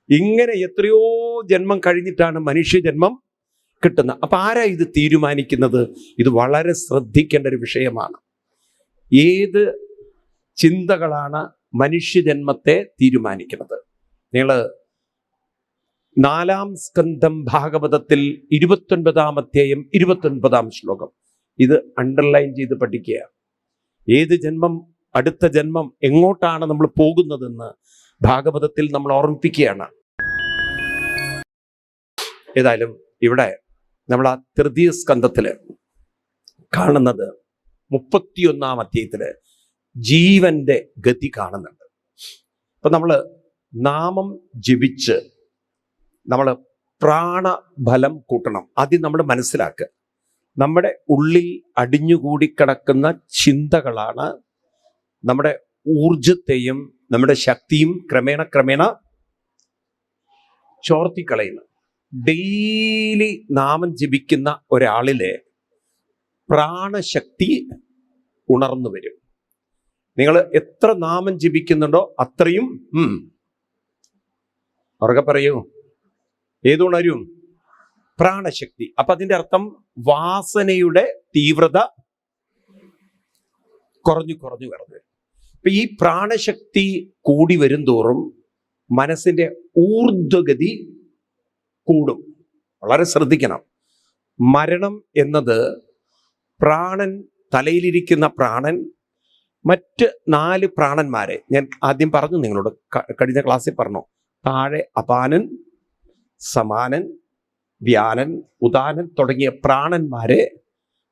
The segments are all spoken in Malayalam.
ഇങ്ങനെ എത്രയോ ജന്മം കഴിഞ്ഞിട്ടാണ് മനുഷ്യജന്മം കിട്ടുന്നത്. അപ്പൊ ആരാ ഇത് തീരുമാനിക്കുന്നത്? ഇത് വളരെ ശ്രദ്ധിക്കേണ്ട ഒരു വിഷയമാണ്. ഏത് ചിന്തകളാണ് മനുഷ്യജന്മത്തെ തീരുമാനിക്കുന്നത്? നിങ്ങൾ 4-ാം സ്കന്ധം ഭാഗവതത്തിൽ 29-ാം അധ്യായം 29-ാം ശ്ലോകം ഇത് അണ്ടർലൈൻ ചെയ്ത് പഠിക്കുക. ഏത് ജന്മം, അടുത്ത ജന്മം എങ്ങോട്ടാണ് നമ്മൾ പോകുന്നതെന്ന് ഭാഗവതത്തിൽ നമ്മൾ ഓർമ്മിപ്പിക്കുകയാണ്. ഏതായാലും ഇവിടെ നമ്മൾ ആ തൃതീയ സ്കന്ധത്തില് കാണുന്നത് 31-ാം അധ്യായത്തില് ജീവന്റെ ഗതി കാണുന്നുണ്ട്. അപ്പൊ നമ്മൾ നാമം ജപിച്ച് നമ്മൾ പ്രാണബലം കൂട്ടണം. ആദ്യം നമ്മൾ മനസ്സിലാക്കുക, നമ്മുടെ ഉള്ളിൽ അടിഞ്ഞുകൂടിക്കിടക്കുന്ന ചിന്തകളാണ് നമ്മുടെ ഊർജത്തെയും നമ്മുടെ ശക്തിയും ക്രമേണ ചോർത്തിക്കളയുന്നത്. ഡെയിലി നാമം ജപിക്കുന്ന ഒരാളിലെ പ്രാണശക്തി ഉണർന്നു വരും. നിങ്ങൾ എത്ര നാമം ജപിക്കുന്നുണ്ടോ അത്രയും ഉറക്കെ പറയൂ, ഏതുണരും? പ്രാണശക്തി. അപ്പൊ അതിന്റെ അർത്ഥം വാസനയുടെ തീവ്രത കുറഞ്ഞു വരും. ഇപ്പൊ ഈ പ്രാണശക്തി കൂടി വരും തോറും മനസ്സിന്റെ ഊർധ്വഗതി കൂടും. വളരെ ശ്രദ്ധിക്കണം. മരണം എന്നത് പ്രാണൻ, തലയിലിരിക്കുന്ന പ്രാണൻ മറ്റ് 4 പ്രാണന്മാരെ ഞാൻ ആദ്യം പറഞ്ഞു നിങ്ങളോട്, കഴിഞ്ഞ ക്ലാസ്സിൽ പറഞ്ഞു. താഴെ അപാനൻ, സമാനൻ, വ്യാനൻ, ഉദാനൻ തുടങ്ങിയ പ്രാണന്മാരെ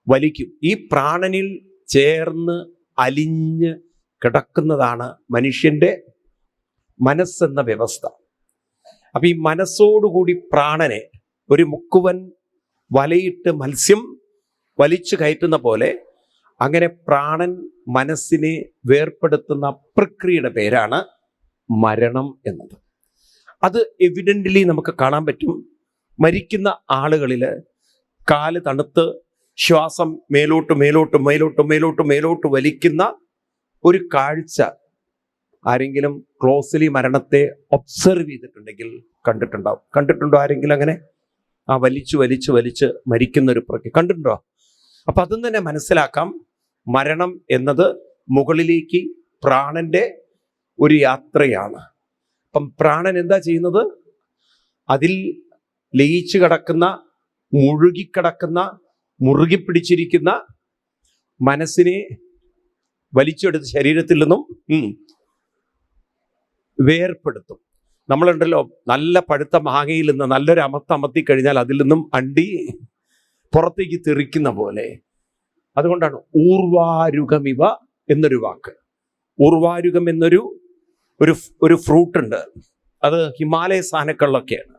വലിക്കും. ഈ പ്രാണനിൽ ചേർന്ന് അലിഞ്ഞ് കിടക്കുന്നതാണ് മനുഷ്യന്റെ മനസ്സെന്ന വ്യവസ്ഥ. അപ്പൊ ഈ മനസ്സോടുകൂടി പ്രാണനെ ഒരു മുക്കുവൻ വലയിട്ട് മത്സ്യം വലിച്ചു കയറ്റുന്ന പോലെ അങ്ങനെ പ്രാണൻ മനസ്സിനെ വേർപ്പെടുത്തുന്ന പ്രക്രിയയുടെ പേരാണ് മരണം എന്നത്. അത് എവിഡൻ്റ്ലി നമുക്ക് കാണാൻ പറ്റും. മരിക്കുന്ന ആളുകളിൽ കാല് തണുത്ത് ശ്വാസം മേലോട്ട് വലിക്കുന്ന ഒരു കാഴ്ച ആരെങ്കിലും ക്ലോസ്ലി മരണത്തെ ഒബ്സർവ് ചെയ്തിട്ടുണ്ടെങ്കിൽ കണ്ടിട്ടുണ്ടോ ആരെങ്കിലും അങ്ങനെ വലിച്ച് മരിക്കുന്ന ഒരു പ്രക്രിയ കണ്ടിട്ടുണ്ടോ? അപ്പൊ അതും തന്നെ മനസ്സിലാക്കാം, മരണം എന്നത് മുകളിലേക്ക് പ്രാണന്റെ ഒരു യാത്രയാണ്. അപ്പം പ്രാണൻ എന്താ ചെയ്യുന്നത്? അതിൽ ലയിച്ചു കിടക്കുന്ന, മുഴുകിക്കിടക്കുന്ന, മുറുകി പിടിച്ചിരിക്കുന്ന മനസ്സിനെ വലിച്ചെടുത്ത് ശരീരത്തിൽ നിന്നും വേർപ്പെടുത്തും. നമ്മളുണ്ടല്ലോ, നല്ല പഴുത്ത മാങ്ങയിൽ നിന്ന് നല്ലൊരു അമർത്തി കഴിഞ്ഞാൽ അതിൽ നിന്നും അണ്ടി പുറത്തേക്ക് തെറിക്കുന്ന പോലെ. അതുകൊണ്ടാണ് ഊർവാരുകമിവ എന്നൊരു വാക്ക്. ഊർവാരുകം എന്നൊരു ഫ്രൂട്ട് ഉണ്ട്. അത് ഹിമാലയ സാധനങ്ങളിലൊക്കെയാണ്.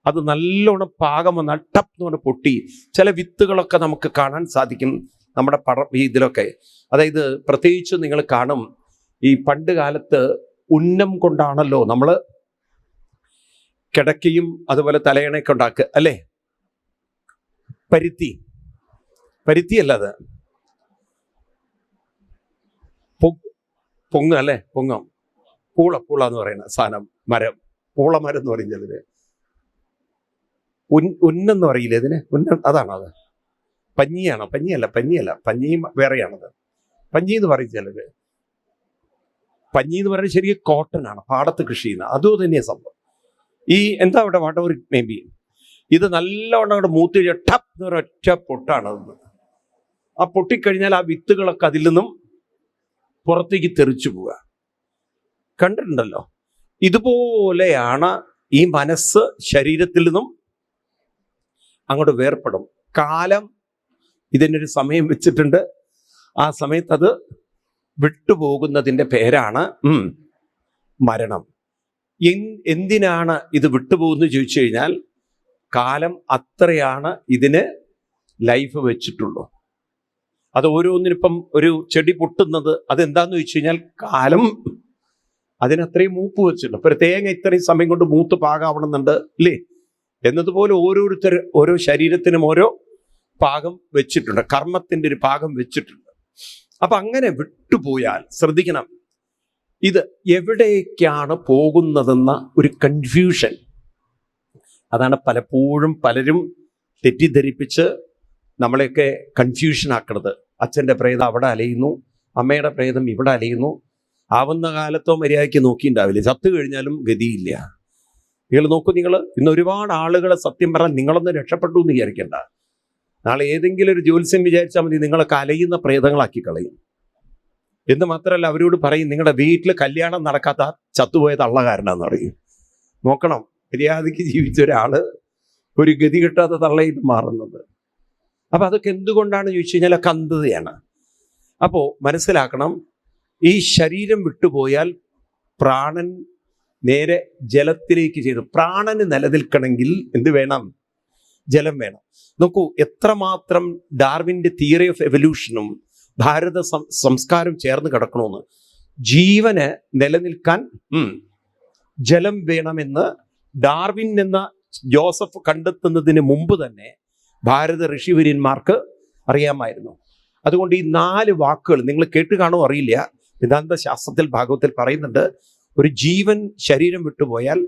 അത് നല്ലോണം പാകം വന്നാൽ ടപ്പ് എന്ന് പറഞ്ഞ് പൊട്ടി ചില വിത്തുകളൊക്കെ നമുക്ക് കാണാൻ സാധിക്കും നമ്മുടെ ഇതിലൊക്കെ. അതായത് പ്രത്യേകിച്ച് നിങ്ങൾ കാണും, ഈ പണ്ട് കാലത്ത് ഉന്നം കൊണ്ടാണല്ലോ നമ്മൾ കിടക്കയും അതുപോലെ തലയണയൊക്കെ ഉണ്ടാക്കുക അല്ലേ? പരുത്തിയല്ല, അത് പൊങ്ങ് അല്ലേ? പൊങ്ങം, പൂള എന്ന് പറയുന്ന സാധനം, മരം, പൂളമരം എന്ന് പറയും ചിലര്. ഉന്നെന്ന് പറയില്ലേ ഇതിന്? അതാണത്. പഞ്ഞിയല്ല, പഞ്ഞിയും വേറെയാണത്. പഞ്ഞി എന്ന് പറയും ചിലര്. പഞ്ഞി എന്ന് പറയുന്നത് ശരിക്കും കോട്ടൺ ആണ്, പാടത്ത് കൃഷി ചെയ്യുന്ന. അതും തന്നെയാണ് സംഭവം. ഈ എന്താ അവിടെ വാട്ടവർ മേ ബി, ഇത് നല്ലവണ്ണം അവിടെ മൂത്ത് ടപ്പ് എന്നൊരൊറ്റ പൊട്ടാണ്. അതൊന്ന് ആ പൊട്ടിക്കഴിഞ്ഞാൽ ആ വിത്തുകളൊക്കെ അതിൽ നിന്നും പുറത്തേക്ക് തെറിച്ചു പോവുക. കണ്ടിട്ടുണ്ടല്ലോ? ഇതുപോലെയാണ് ഈ മനസ്സ് ശരീരത്തിൽ നിന്നും അങ്ങോട്ട് വേർപ്പെടും. കാലം ഇതിനൊരു സമയം വെച്ചിട്ടുണ്ട്. ആ സമയത്ത് അത് വിട്ടുപോകുന്നതിൻ്റെ പേരാണ് മരണം. എന്തിനാണ് ഇത് വിട്ടുപോകുന്നത് ചോദിച്ചു കഴിഞ്ഞാൽ, കാലം അത്രയാണ് ഇതിന് ലൈഫ് വെച്ചിട്ടുള്ളൂ. അത് ഓരോന്നിനിപ്പം ഒരു ചെടി പൊട്ടുന്നത് അതെന്താന്ന് ചോദിച്ചു കഴിഞ്ഞാൽ, കാലം അതിനത്രയും മൂപ്പ് വെച്ചിട്ടുണ്ട്. ഇപ്പൊ ഒരു തേങ്ങ ഇത്രയും സമയം കൊണ്ട് മൂത്ത് പാകാവണമെന്നുണ്ട് അല്ലേ? എന്നതുപോലെ ഓരോ ശരീരത്തിനും ഓരോ പാകം വെച്ചിട്ടുണ്ട്, കർമ്മത്തിന്റെ ഒരു പാകം വെച്ചിട്ടുണ്ട്. അപ്പൊ അങ്ങനെ വിട്ടുപോയാൽ ശ്രദ്ധിക്കണം, ഇത് എവിടേക്കാണ് പോകുന്നതെന്ന ഒരു കൺഫ്യൂഷൻ, അതാണ് പലപ്പോഴും പലരും തെറ്റിദ്ധരിപ്പിച്ച് നമ്മളെയൊക്കെ കൺഫ്യൂഷൻ ആക്കുന്നത്. അച്ഛൻ്റെ പ്രേതം അവിടെ അലയുന്നു, അമ്മയുടെ പ്രേതം ഇവിടെ അലയുന്നു. ആവുന്ന കാലത്തോ മര്യാദയ്ക്ക് നോക്കിയിട്ടുണ്ടാവില്ല, ചത്തു കഴിഞ്ഞാലും ഗതിയില്ല. നിങ്ങൾ നോക്കൂ, നിങ്ങൾ ഇന്ന് ഒരുപാട് ആളുകളെ സത്യം പറഞ്ഞാൽ നിങ്ങളൊന്ന് രക്ഷപ്പെട്ടു എന്ന് വിചാരിക്കേണ്ട. നാളെ ഏതെങ്കിലും ഒരു ജ്യോത്സ്യം വിചാരിച്ചാൽ മതി, നിങ്ങളെ കലയുന്ന പ്രേതങ്ങളാക്കി കളയും. എന്ന് മാത്രമല്ല, അവരോട് പറയും നിങ്ങളുടെ വീട്ടിൽ കല്യാണം നടക്കാത്ത ചത്തുപോയ തള്ള കാരനാന്ന് പറയും. നോക്കണം, മര്യാദയ്ക്ക് ജീവിച്ച ഒരാള് ഒരു ഗതി കിട്ടാത്ത തള്ളയിട്ട് മാറുന്നത്. അപ്പൊ അതൊക്കെ എന്തുകൊണ്ടാണ് ചോദിച്ചു കഴിഞ്ഞാൽ അന്ധതയാണ്. അപ്പോ മനസ്സിലാക്കണം, ഈ ശരീരം വിട്ടുപോയാൽ പ്രാണൻ നേരെ ജലത്തിലേക്ക് ചെയ്തു. പ്രാണന് നിലനിൽക്കണമെങ്കിൽ എന്ത് വേണം? ജലം വേണം. നോക്കൂ, എത്രമാത്രം ഡാർവിൻ്റെ തിയറി ഓഫ് എവല്യൂഷനും ഭാരത സംസ്കാരം ചേർന്ന് കിടക്കണമെന്ന്. ജീവന് നിലനിൽക്കാൻ ജലം വേണമെന്ന് ഡാർവിൻ എന്ന ജോസഫ് കണ്ടെത്തുന്നതിന് മുമ്പ് തന്നെ ഭാരത ഋഷിവര്യന്മാർക്ക് അറിയാമായിരുന്നു. അതുകൊണ്ട് ഈ 4 വാക്കുകൾ നിങ്ങൾ കേട്ട് കാണുമോ അറിയില്ല, വേദാന്ത ശാസ്ത്രത്തിൽ ഭാഗവത്തിൽ പറയുന്നുണ്ട്, ഒരു ജീവൻ ശരീരം വിട്ടുപോയാൽ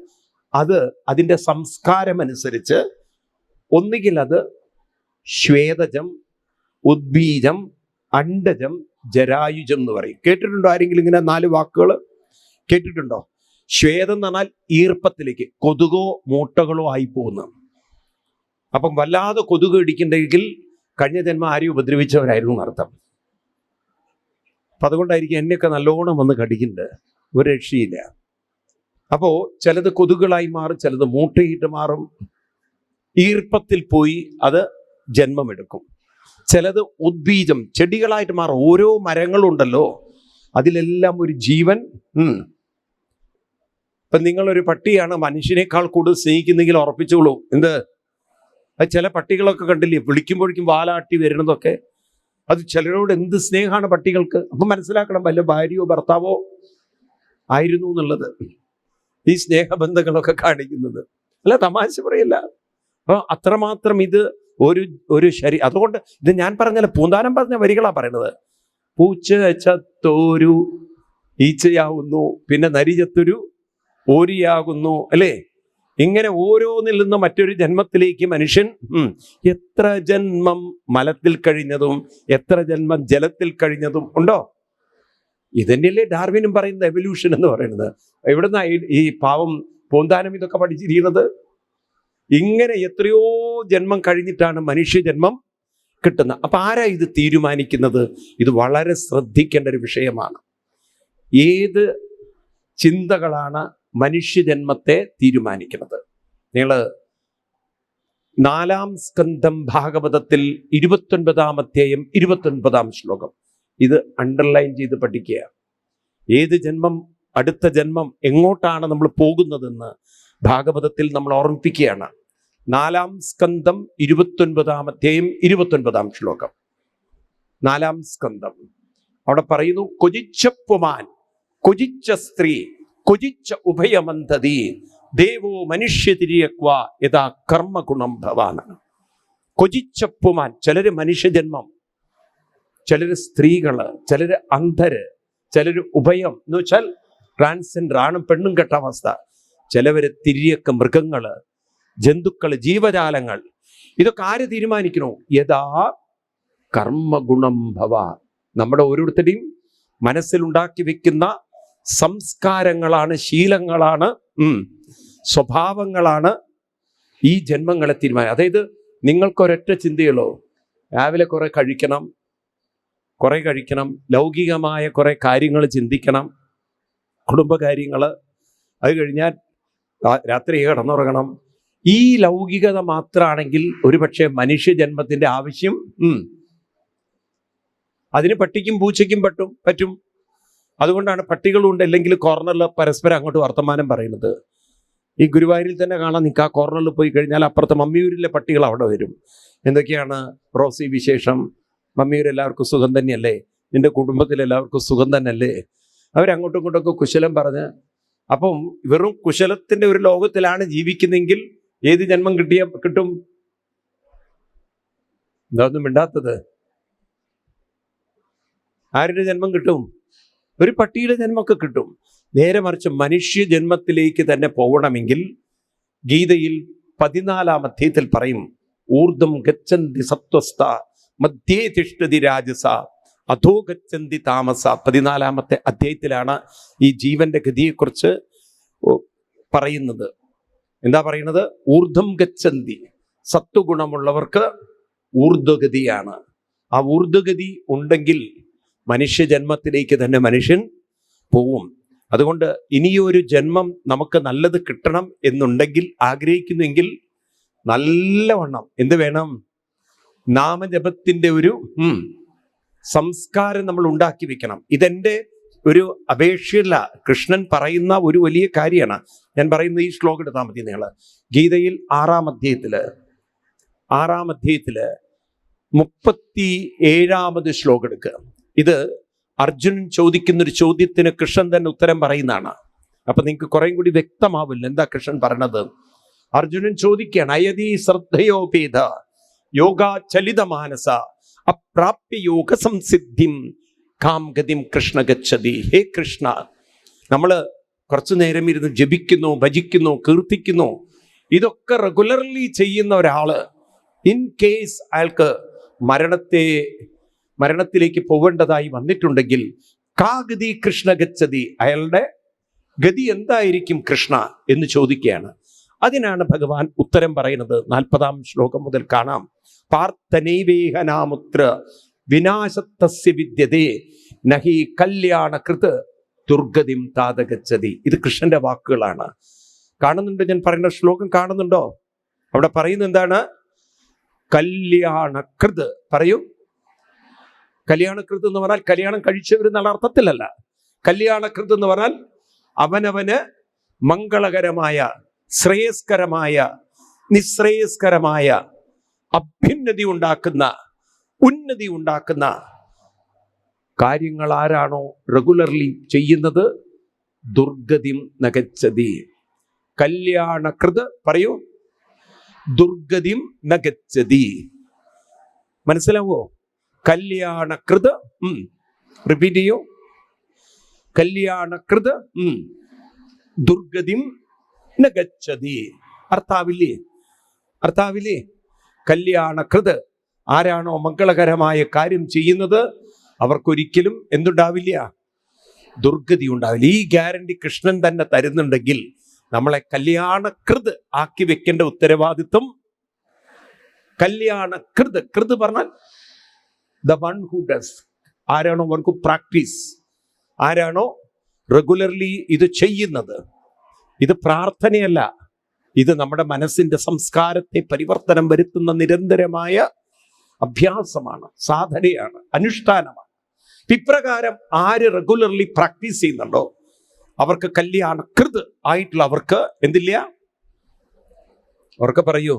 അത് അതിൻ്റെ സംസ്കാരമനുസരിച്ച് ഒന്നുകിൽ അത് ശ്വേതജം, ഉദ്ബീജം, അണ്ഡജം, ജരായുജം എന്ന് പറയും. കേട്ടിട്ടുണ്ടോ ആരെങ്കിലും ഇങ്ങനെ 4 വാക്കുകൾ കേട്ടിട്ടുണ്ടോ? ശ്വേതം എന്ന് പറഞ്ഞാൽ ഈർപ്പത്തിലേക്ക്, കൊതുകോ മൂട്ടകളോ ആയി പോകുന്നു. അപ്പം വല്ലാതെ കൊതുക് ഇടിക്കുന്നുണ്ടെങ്കിൽ കഴിഞ്ഞ ജന്മം ആരെയും ഉപദ്രവിച്ചവരായിരുന്നു എന്നർത്ഥം. അപ്പം അതുകൊണ്ടായിരിക്കും എന്നെയൊക്കെ നല്ലോണം വന്ന് കടിക്കുന്നത്, ഒരു രക്ഷയില്ല. അപ്പോൾ ചിലത് കൊതുകുകളായി മാറും, ചിലത് മൂട്ടയിട്ട് മാറും, ഈർപ്പത്തിൽ പോയി അത് ജന്മമെടുക്കും. ചിലത് ഉദ്ബീജം, ചെടികളായിട്ട് മാറും. ഓരോ മരങ്ങളുണ്ടല്ലോ, അതിലെല്ലാം ഒരു ജീവൻ. ഇപ്പം നിങ്ങളൊരു പട്ടിയാണ് മനുഷ്യനേക്കാൾ കൂടുതൽ സ്നേഹിക്കുന്നെങ്കിൽ ഉറപ്പിച്ചോളൂ, എന്ത്, അത് ചില പട്ടികളൊക്കെ കണ്ടില്ലേ വിളിക്കുമ്പോഴേക്കും വാലാട്ടി വരുന്നതൊക്കെ, അത് ചിലരോട് എന്ത് സ്നേഹമാണ് പട്ടികൾക്ക്. അപ്പം മനസ്സിലാക്കണം, വല്ല ഭാര്യയോ ഭർത്താവോ ആയിരുന്നു എന്നുള്ളത് ഈ സ്നേഹബന്ധങ്ങളൊക്കെ കാണിക്കുന്നത്. അല്ല, തമാശ പറയല്ല. അപ്പോൾ അത്രമാത്രം ഇത് ഒരു അതുകൊണ്ട് ഇത് ഞാൻ പറഞ്ഞാൽ പൂന്താനം പറഞ്ഞ വരികളാ പറയണത്. പൂച്ച ചത്തോരു ഈച്ചയാവുന്നു, പിന്നെ നരി ചത്തൊരു ഓരിയാകുന്നു, അല്ലേ? ഇങ്ങനെ ഓരോന്നിൽ നിന്ന് മറ്റൊരു ജന്മത്തിലേക്ക് മനുഷ്യൻ എത്ര ജന്മം മലത്തിൽ കഴിഞ്ഞതും എത്ര ജന്മം ജലത്തിൽ കഴിഞ്ഞതും ഉണ്ടോ? ഇതന്നെയല്ലേ ഡാർവിനും പറയുന്ന എവല്യൂഷൻ എന്ന് പറയുന്നത്. എവിടുന്ന ഈ പാവം പൂന്താനം ഇതൊക്കെ പഠിച്ചിരിക്കുന്നത്? ഇങ്ങനെ എത്രയോ ജന്മം കഴിഞ്ഞിട്ടാണ് മനുഷ്യജന്മം കിട്ടുന്നത്. അപ്പൊ ആരാ ഇത് തീരുമാനിക്കുന്നത്? ഇത് വളരെ ശ്രദ്ധിക്കേണ്ട ഒരു വിഷയമാണ്. ഏത് ചിന്തകളാണ് മനുഷ്യജന്മത്തെ തീരുമാനിക്കുന്നത്? നിങ്ങൾ 4-ാം സ്കന്ധം ഭാഗവതത്തിൽ 29-ാം അധ്യായം 29-ാം ശ്ലോകം ഇത് അണ്ടർലൈൻ ചെയ്ത് പഠിക്കുക. ഏത് ജന്മം, അടുത്ത ജന്മം എങ്ങോട്ടാണ് നമ്മൾ പോകുന്നതെന്ന് ഭാഗവതത്തിൽ നമ്മൾ ഓർമ്മിപ്പിക്കുകയാണ്. 4-ാം സ്കന്ധം 29-ാം അധ്യായം 29-ാം ശ്ലോകം. 4-ാം സ്കന്ധം അവിടെ പറയുന്നു, കൊജിച്ച പുമാൻ, കൊജിച്ച സ്ത്രീ, കൊജിച്ച ഉഭയമന്തതി, ദേവോ മനുഷ്യതിരിയക്വ യഥാ കർമ്മഗുണം ഭവാൻ. കൊജിച്ച പുമാൻ, ചിലര് മനുഷ്യജന്മം, ചിലര് സ്ത്രീകള്, ചിലര് അന്ധര്, ചിലര് ഉഭയം എന്ന് വെച്ചാൽ ട്രാൻസ്ജെൻഡർ, ആണും പെണ്ണും കെട്ട അവസ്ഥ. ചിലവര് തിരിയക്ക, മൃഗങ്ങള്, ജന്തുക്കള്, ജീവജാലങ്ങൾ. ഇതൊക്കെ ആര് തീരുമാനിക്കണോ? യഥാ കർമ്മഗുണം ഭവ. നമ്മുടെ ഓരോരുത്തരുടെയും മനസ്സിലുണ്ടാക്കി വെക്കുന്ന സംസ്കാരങ്ങളാണ്, ശീലങ്ങളാണ്, സ്വഭാവങ്ങളാണ് ഈ ജന്മങ്ങളെ തീരുമാനം. അതായത് നിങ്ങൾക്കൊരൊറ്റ ചിന്തയുള്ളൂ, രാവിലെ കുറെ കഴിക്കണം, ലൗകികമായ കുറെ കാര്യങ്ങൾ ചിന്തിക്കണം, കുടുംബകാര്യങ്ങൾ, അത് കഴിഞ്ഞാൽ രാത്രി കിടന്നുറങ്ങണം. ഈ ലൗകികത മാത്രമാണെങ്കിൽ ഒരുപക്ഷെ മനുഷ്യജന്മത്തിന്റെ ആവശ്യം അതിന് പട്ടിക്കും പൂച്ചയ്ക്കും പറ്റും. അതുകൊണ്ടാണ് പട്ടികളുണ്ട്, അല്ലെങ്കിൽ കോർണറിൽ പരസ്പരം അങ്ങോട്ട് വർത്തമാനം പറയുന്നത്. ഈ ഗുരുവായൂരിൽ തന്നെ കാണാൻ നിൽക്കുക, ആ കോർണറിൽ പോയി കഴിഞ്ഞാൽ അപ്പുറത്തെ മമ്മിയൂരിലെ പട്ടികൾ അവിടെ വരും. എന്തൊക്കെയാണ് റോസി വിശേഷം, മമ്മിയൂർ എല്ലാവർക്കും സുഖം തന്നെയല്ലേ, നിന്റെ കുടുംബത്തിൽ എല്ലാവർക്കും സുഖം തന്നെയല്ലേ, അവരങ്ങോട്ടും ഇങ്ങോട്ടൊക്കെ കുശലം പറഞ്ഞ്. അപ്പം വെറും കുശലത്തിന്റെ ഒരു ലോകത്തിലാണ് ജീവിക്കുന്നെങ്കിൽ ഏത് ജന്മം കിട്ടും? എന്താ ഒന്നും മിണ്ടാത്തത്? ആരുടെ ജന്മം കിട്ടും? ഒരു പട്ടിയുടെ ജന്മമൊക്കെ കിട്ടും. നേരെ മറിച്ച് മനുഷ്യ ജന്മത്തിലേക്ക് തന്നെ പോകണമെങ്കിൽ ഗീതയിൽ 14-ാം അധ്യായത്തിൽ പറയും, ഊർധ്വം ഗച്ഛന്തി സത്വസ്ഥ മധ്യേ തിഷ്ഠതി രാജസ അധോ ഗച്ഛന്തി താമസ. 14-ാമത്തെ അധ്യായത്തിലാണ് ഈ ജീവന്റെ ഗതിയെക്കുറിച്ച് പറയുന്നത്. എന്താ പറയുന്നത്? ഊർധ്വം ഗച്ഛന്തി, സത്വഗുണമുള്ളവർക്ക് ഊർധ്വഗതിയാണ്. ആ ഊർധ്വഗതി ഉണ്ടെങ്കിൽ മനുഷ്യജന്മത്തിലേക്ക് തന്നെ മനുഷ്യൻ പോവും. അതുകൊണ്ട് ഇനിയൊരു ജന്മം നമുക്ക് നല്ലത് കിട്ടണം എന്നുണ്ടെങ്കിൽ, ആഗ്രഹിക്കുന്നെങ്കിൽ നല്ലവണ്ണം എന്ത് വേണം? നാമജപത്തിന്റെ ഒരു സംസ്കാരം നമ്മൾ ഉണ്ടാക്കി വെക്കണം. ഇതെന്റെ ഒരു അപേക്ഷയല്ല, കൃഷ്ണൻ പറയുന്ന ഒരു വലിയ കാര്യമാണ്. ഞാൻ പറയുന്ന ഈ ശ്ലോകം എടുത്താൽ മതി നിങ്ങൾ. ഗീതയിൽ 6-ാം അധ്യായത്തില് 37-ാമത് ശ്ലോകം എടുക്കുക. ഇത് അർജുനൻ ചോദിക്കുന്നൊരു ചോദ്യത്തിന് കൃഷ്ണൻ തന്നെ ഉത്തരം പറയുന്നതാണ്. അപ്പൊ നിങ്ങൾക്ക് കുറേം കൂടി വ്യക്തമാവില്ല എന്താ കൃഷ്ണൻ പറഞ്ഞത്. അർജുനൻ ചോദിക്കുകയാണ്, അയതി ശ്രദ്ധയോപേത യോഗാചലിത മാനസ അപ്രാപ്യ യോഗ സംസിദ്ധിം കാം ഗതിം കൃഷ്ണ ഗച്ഛതി. ഹേ കൃഷ്ണ, നമ്മള് കുറച്ചു നേരം ഇരുന്ന് ജപിക്കുന്നു, ഭജിക്കുന്നു, കീർത്തിക്കുന്നു, ഇതൊക്കെ റെഗുലർലി ചെയ്യുന്ന ഒരാള് ഇൻ കേസ് അയാൾക്ക് മരണത്തിലേക്ക് പോവേണ്ടതായി വന്നിട്ടുണ്ടെങ്കിൽ കാ ഗതി കൃഷ്ണ ഗച്ഛതി, അയാളുടെ ഗതി എന്തായിരിക്കും കൃഷ്ണ എന്ന് ചോദിക്കുകയാണ്. അതിനാണ് ഭഗവാൻ ഉത്തരം പറയുന്നത്. 40-ാം ശ്ലോകം മുതൽ കാണാം. പാർത്ഥനൈവേഹനാമുത്ര വിനാശത്തസ്യ വിദ്യതേ നഹി കല്യാണകൃത് ദുർഗതിം താതഗച്ഛതി. ഇത് കൃഷ്ണന്റെ വാക്കുകളാണ്. കാണുന്നുണ്ടോ? ഞാൻ പറയുന്ന ശ്ലോകം കാണുന്നുണ്ടോ? അവിടെ പറയുന്നത് എന്താണ്? കല്യാണകൃത്. പറയൂ. കല്യാണകൃത് എന്ന് പറഞ്ഞാൽ കല്യാണം കഴിച്ചവർ എന്നുള്ള അർത്ഥത്തിലല്ല. കല്യാണകൃത് എന്ന് പറഞ്ഞാൽ അവനവന് മംഗളകരമായ, ശ്രേയസ്കരമായ, നിശ്രേയസ്കരമായ, അഭ്യുന്നതി ഉണ്ടാക്കുന്ന, ഉന്നതി ഉണ്ടാക്കുന്ന കാര്യങ്ങൾ ആരാണോ റെഗുലർലി ചെയ്യുന്നത്, ദുർഗതിം നഗച്ഛതി. കല്യാണകൃത് പറയൂ, ദുർഗതിം നഗച്ഛതി. മനസ്സിലാവോ? കല്യാണകൃത്. റിപ്പീറ്റ് ചെയ്യൂ. കല്യാണകൃത് ദുർഗതിം നഗച്ഛതി. അർത്ഥാവില്ലേ? കല്യാണകൃത് ആരാണോ മംഗളകരമായ കാര്യം ചെയ്യുന്നത് അവർക്കൊരിക്കലും എന്തുണ്ടാവില്ല? ദുർഗതി ഉണ്ടാവില്ല. ഈ ഗ്യാരണ്ടി കൃഷ്ണൻ തന്നെ തരുന്നുണ്ടെങ്കിൽ നമ്മളെ കല്യാണകൃത് ആക്കി വെക്കേണ്ട ഉത്തരവാദിത്വം കല്യാണകൃത്. കൃത് പറഞ്ഞാൽ ദ വൺ ഹു ഡസ്. ആരാണോ വൺ ഹു പ്രാക്ടീസ്, ആരാണോ റെഗുലർലി ഇത് ചെയ്യുന്നത്. ഇത് പ്രാർത്ഥനയല്ല, ഇത് നമ്മുടെ മനസ്സിന്റെ സംസ്കാരത്തെ പരിവർത്തനം വരുത്തുന്ന നിരന്തരമായ അഭ്യാസമാണ്, സാധനയാണ്, അനുഷ്ഠാനമാണ്. ഇപ്രകാരം ആര് റെഗുലർലി പ്രാക്ടീസ് ചെയ്യുന്നുണ്ടോ അവർക്ക് കല്യാണകൃത് ആയിട്ടുള്ള അവർക്ക് എന്തില്ല? അവർക്ക് പറയൂ,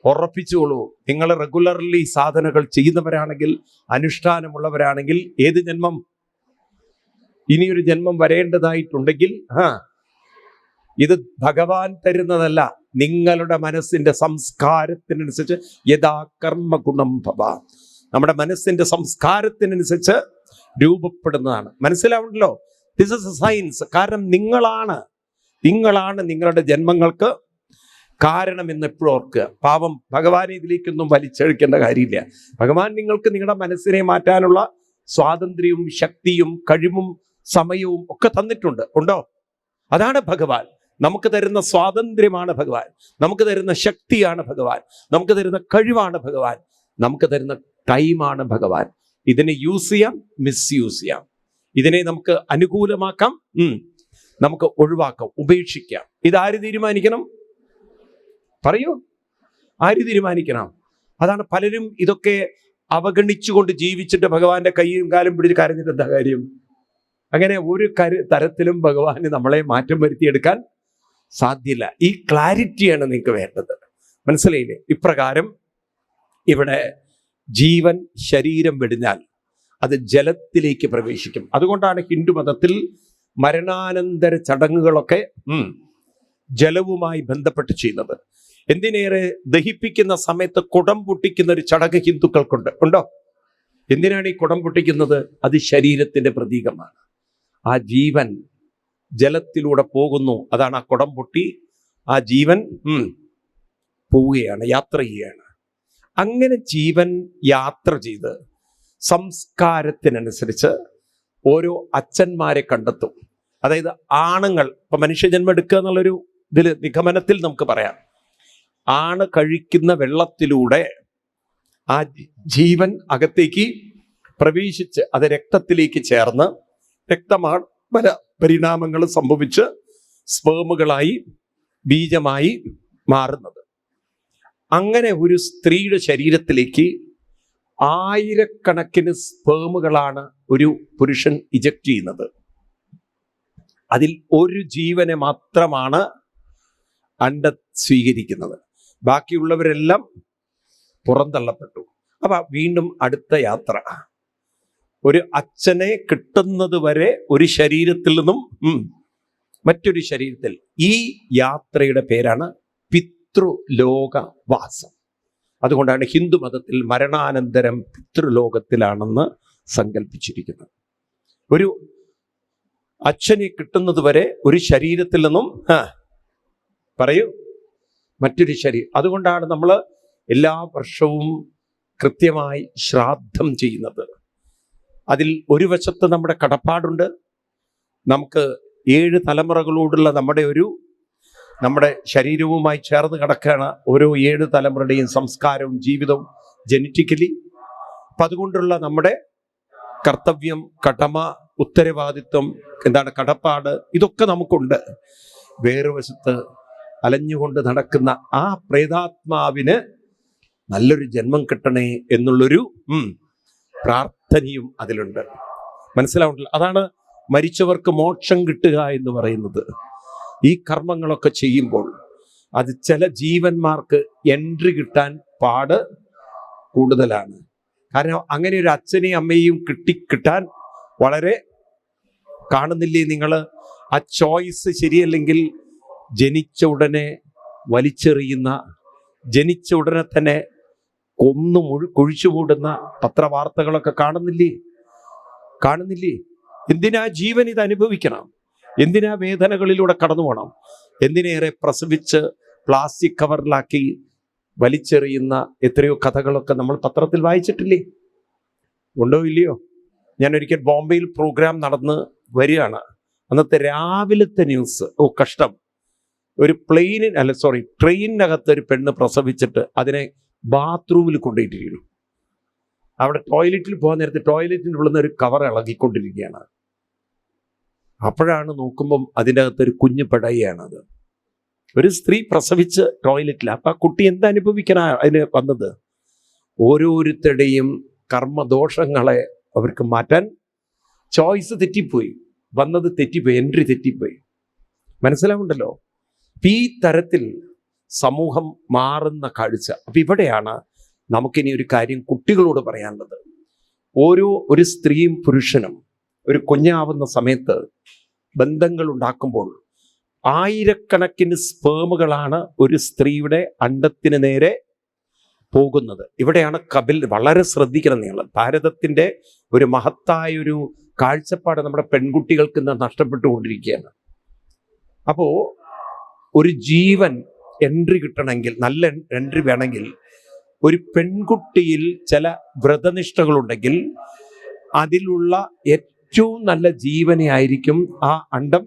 ഉറപ്പിച്ചോളൂ, നിങ്ങൾ റെഗുലർലി സാധനകൾ ചെയ്യുന്നവരാണെങ്കിൽ, അനുഷ്ഠാനമുള്ളവരാണെങ്കിൽ, ഏത് ജന്മം ഇനിയൊരു ജന്മം വരേണ്ടതായിട്ടുണ്ടെങ്കിൽ ഇത് ഭഗവാൻ തരുന്നതല്ല, നിങ്ങളുടെ മനസ്സിന്റെ സംസ്കാരത്തിനനുസരിച്ച് യഥാ കർമ്മ ഗുണം ഭവ, നമ്മുടെ മനസ്സിന്റെ സംസ്കാരത്തിനനുസരിച്ച് രൂപപ്പെടുന്നതാണ്. മനസ്സിലാവുണ്ടല്ലോ? This is a science. കാരണം നിങ്ങളാണ് നിങ്ങളുടെ ജന്മങ്ങൾക്ക് കാരണം എന്ന് എപ്പോഴും ഓർക്കുക. പാവം ഭഗവാനെ ഇതിലേക്കൊന്നും വലിച്ചഴിക്കേണ്ട കാര്യമില്ല. ഭഗവാൻ നിങ്ങൾക്ക് നിങ്ങളുടെ മനസ്സിനെ മാറ്റാനുള്ള സ്വാതന്ത്ര്യവും ശക്തിയും കഴിവും സമയവും ഒക്കെ തന്നിട്ടുണ്ട്. ഉണ്ടോ? അതാണ് ഭഗവാൻ നമുക്ക് തരുന്ന സ്വാതന്ത്ര്യമാണ് ഭഗവാൻ, നമുക്ക് തരുന്ന ശക്തിയാണ് ഭഗവാൻ, നമുക്ക് തരുന്ന കഴിവാണ് ഭഗവാൻ, നമുക്ക് തരുന്ന ടൈമാണ് ഭഗവാൻ. ഇതിനെ യൂസ് ചെയ്യാം, മിസ്യൂസ് ചെയ്യാം. ഇതിനെ നമുക്ക് അനുകൂലമാക്കാം, നമുക്ക് ഒഴിവാക്കാം, ഉപേക്ഷിക്കാം. ഇതാര് തീരുമാനിക്കണം? പറയൂ, ആര് തീരുമാനിക്കണം? അതാണ് പലരും ഇതൊക്കെ അവഗണിച്ചുകൊണ്ട് ജീവിച്ചിട്ട് ഭഗവാന്റെ കൈയും കാലും പിടിച്ച് കരഞ്ഞിട്ട് എന്താ കാര്യം? അങ്ങനെ ഒരു തരത്തിലും ഭഗവാന് നമ്മളെ മാറ്റം വരുത്തിയെടുക്കാൻ സാധ്യല്ല. ഈ ക്ലാരിറ്റിയാണ് നിങ്ങൾക്ക് വേണ്ടത്. മനസ്സിലായില്ലേ? ഇപ്രകാരം ഇവിടെ ജീവൻ ശരീരം വെടിഞ്ഞാൽ അത് ജലത്തിലേക്ക് പ്രവേശിക്കും. അതുകൊണ്ടാണ് ഹിന്ദു മതത്തിൽ മരണാനന്തര ചടങ്ങുകളൊക്കെ ജലവുമായി ബന്ധപ്പെട്ട് ചെയ്യുന്നത്. എന്തിനേറെ ദഹിപ്പിക്കുന്ന സമയത്ത് കുടം പൊട്ടിക്കുന്ന ഒരു ചടങ്ങ് ഹിന്ദുക്കൾക്കുണ്ട്. ഉണ്ടോ? എന്തിനാണ് ഈ കുടം പൊട്ടിക്കുന്നത്? അത് ശരീരത്തിന്റെ പ്രതീകമാണ്. ആ ജീവൻ ജലത്തിലൂടെ പോകുന്നു. അതാണ് ആ കുടം പൊട്ടി ആ ജീവൻ പോവുകയാണ്, യാത്ര ചെയ്യുകയാണ്. അങ്ങനെ ജീവൻ യാത്ര ചെയ്ത് സംസ്കാരത്തിനനുസരിച്ച് ഓരോ അച്ഛന്മാരെ കണ്ടെത്തും. അതായത് ആണുങ്ങൾ, ഇപ്പൊ മനുഷ്യജന്മം എടുക്കുക എന്നുള്ളൊരു നിഗമനത്തിൽ നമുക്ക് പറയാം, ആണ് കഴിക്കുന്ന വെള്ളത്തിലൂടെ ആ ജീവൻ അകത്തേക്ക് പ്രവേശിച്ച് അത് രക്തത്തിലേക്ക് ചേർന്ന് രക്തമാണ് പല പരിണാമങ്ങൾ സംഭവിച്ച് സ്പേമുകളായി ബീജമായി മാറുന്നത്. അങ്ങനെ ഒരു സ്ത്രീയുടെ ശരീരത്തിലേക്ക് ആയിരക്കണക്കിന് സ്പേമുകളാണ് ഒരു പുരുഷൻ ഇജക്റ്റ് ചെയ്യുന്നത്. അതിൽ ഒരു ജീവനെ മാത്രമാണ് അണ്ഡം സ്വീകരിക്കുന്നത്. ബാക്കിയുള്ളവരെല്ലാം പുറന്തള്ളപ്പെട്ടു. അപ്പൊ വീണ്ടും അടുത്ത യാത്ര. ഒരു അച്ഛനെ കിട്ടുന്നത് വരെ ഒരു ശരീരത്തിൽ നിന്നും മറ്റൊരു ശരീരത്തിൽ. ഈ യാത്രയുടെ പേരാണ് പിതൃലോകവാസം. അതുകൊണ്ടാണ് ഹിന്ദു മതത്തിൽ മരണാനന്തരം പിതൃലോകത്തിലാണെന്ന് സങ്കല്പിച്ചിരിക്കുന്നത്. ഒരു അച്ഛനെ കിട്ടുന്നത് വരെ ഒരു ശരീരത്തിൽ നിന്നും പറയൂ മറ്റൊരു ശരീരം. അതുകൊണ്ടാണ് നമ്മൾ എല്ലാ വർഷവും കൃത്യമായി ശ്രാദ്ധം ചെയ്യുന്നത്. അതിൽ ഒരു വശത്ത് നമ്മുടെ കടപ്പാടുണ്ട്. നമുക്ക് 7 തലമുറകളോടുള്ള നമ്മുടെ ശരീരവുമായി ചേർന്ന് കിടക്കുകയാണ് ഓരോ 7 തലമുറയുടെയും സംസ്കാരവും ജീവിതവും ജനറ്റിക്കലി. അപ്പം അതുകൊണ്ടുള്ള നമ്മുടെ കർത്തവ്യം, കടമ, ഉത്തരവാദിത്വം, കടപ്പാട്, ഇതൊക്കെ നമുക്കുണ്ട്. വേറെ വശത്ത് അലഞ്ഞുകൊണ്ട് നടക്കുന്ന ആ പ്രേതാത്മാവിന് നല്ലൊരു ജന്മം കിട്ടണേ എന്നുള്ളൊരു പ്രാർത്ഥനയും അതിലുണ്ട്. മനസ്സിലാവുന്നില്ല? അതാണ് മരിച്ചവർക്ക് മോക്ഷം കിട്ടുക എന്ന് പറയുന്നത്. ഈ കർമ്മങ്ങളൊക്കെ ചെയ്യുമ്പോൾ അത് ചില ജീവന്മാർക്ക് എൻട്രി കിട്ടാൻ പാട് കൂടുതലാണ്. കാരണം അങ്ങനെ ഒരു അച്ഛനെയും അമ്മയെയും കിട്ടാൻ വളരെ കാണുന്നില്ലേ നിങ്ങൾ? ആ ചോയ്സ് ശരിയല്ലെങ്കിൽ ജനിച്ച ഉടനെ വലിച്ചെറിയുന്ന, ജനിച്ച ഉടനെ തന്നെ കുഴിച്ചു മൂടുന്ന പത്രവാർത്തകളൊക്കെ കാണുന്നില്ലേ? എന്തിനാ ജീവൻ ഇത് അനുഭവിക്കണം? എന്തിനാ വേദനകളിലൂടെ കടന്നു പോകണം? എന്തിനേറെ പ്രസവിച്ച് പ്ലാസ്റ്റിക് കവറിലാക്കി വലിച്ചെറിയുന്ന എത്രയോ കഥകളൊക്കെ നമ്മൾ പത്രത്തിൽ വായിച്ചിട്ടില്ലേ? ഉണ്ടോ ഇല്ലയോ? ഞാൻ ഒരിക്കൽ ബോംബെയിൽ പ്രോഗ്രാം നടന്ന് വരികയാണ്. അന്നത്തെ രാവിലത്തെ ന്യൂസ്, കഷ്ടം. ഒരു ട്രെയിനിനകത്ത് ഒരു പെണ്ണ് പ്രസവിച്ചിട്ട് അതിനെ ബാത്റൂമിൽ കൊണ്ടുപോയിട്ടിരിക്കുന്നു. അവിടെ ടോയ്ലറ്റിൽ പോകാൻ നേരത്തെ ടോയ്ലറ്റിൻ്റെ ഉള്ളിൽ നിന്ന് ഒരു കവർ ഇളകിക്കൊണ്ടിരിക്കുകയാണ്. അപ്പോഴാണ് നോക്കുമ്പം അതിൻ്റെ അകത്തൊരു കുഞ്ഞു പിടയാണത്. ഒരു സ്ത്രീ പ്രസവിച്ച് ടോയ്ലറ്റിൽ. അപ്പം ആ കുട്ടി എന്തനുഭവിക്കണം അതിന് വന്നത്? ഓരോരുത്തരുടെയും കർമ്മദോഷങ്ങളെ അവർക്ക് മാറ്റാൻ ചോയ്സ് തെറ്റിപ്പോയി, വന്നത് തെറ്റിപ്പോയി, എൻട്രി തെറ്റിപ്പോയി. മനസ്സിലാവുണ്ടല്ലോ? ഈ തരത്തിൽ സമൂഹം മാറുന്ന കാഴ്ച. അപ്പം ഇവിടെയാണ് നമുക്കിനി ഒരു കാര്യം കുട്ടികളോട് പറയാനുള്ളത്. ഒരു സ്ത്രീയും പുരുഷനും ഒരു കുഞ്ഞാവുന്ന സമയത്ത് ബന്ധങ്ങൾ ഉണ്ടാക്കുമ്പോൾ ആയിരക്കണക്കിന് സ്പേമുകളാണ് ഒരു സ്ത്രീയുടെ അണ്ഡത്തിന് നേരെ പോകുന്നത്. ഇവിടെയാണ് വളരെ ശ്രദ്ധിക്കണം നിങ്ങൾ. ഭാരതത്തിൻ്റെ ഒരു മഹത്തായൊരു കാഴ്ചപ്പാട് നമ്മുടെ പെൺകുട്ടികൾക്ക് നഷ്ടപ്പെട്ടുകൊണ്ടിരിക്കുകയാണ്. അപ്പോൾ ഒരു ജീവൻ എൻട്രി കിട്ടണമെങ്കിൽ, നല്ല എൻട്രി വേണമെങ്കിൽ, ഒരു പെൺകുട്ടിയിൽ ചില വ്രതനിഷ്ഠകളുണ്ടെങ്കിൽ അതിലുള്ള ഏറ്റവും നല്ല ജീവനെ ആയിരിക്കും ആ അണ്ഡം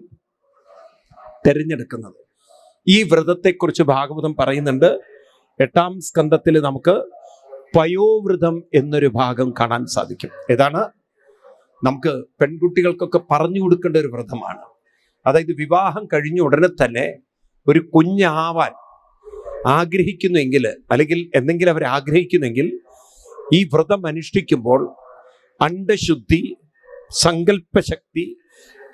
തിരഞ്ഞെടുക്കുന്നത്. ഈ വ്രതത്തെക്കുറിച്ച് ഭാഗവതം പറയുന്നുണ്ട്. 8-ാം സ്കന്ധത്തിൽ നമുക്ക് പയോവ്രതം എന്നൊരു ഭാഗം കാണാൻ സാധിക്കും. ഏതാണ്? നമുക്ക് പെൺകുട്ടികൾക്കൊക്കെ പറഞ്ഞു കൊടുക്കേണ്ട ഒരു വ്രതമാണ്. അതായത് വിവാഹം കഴിഞ്ഞ ഉടനെ തന്നെ ഒരു കുഞ്ഞാവാൻ ആഗ്രഹിക്കുന്നുവെങ്കിൽ, അല്ലെങ്കിൽ എന്തെങ്കിലും അവർ ആഗ്രഹിക്കുന്നെങ്കിൽ, ഈ വ്രതം അനുഷ്ഠിക്കുമ്പോൾ അണ്ഡശുദ്ധി, സങ്കല്പശക്തി,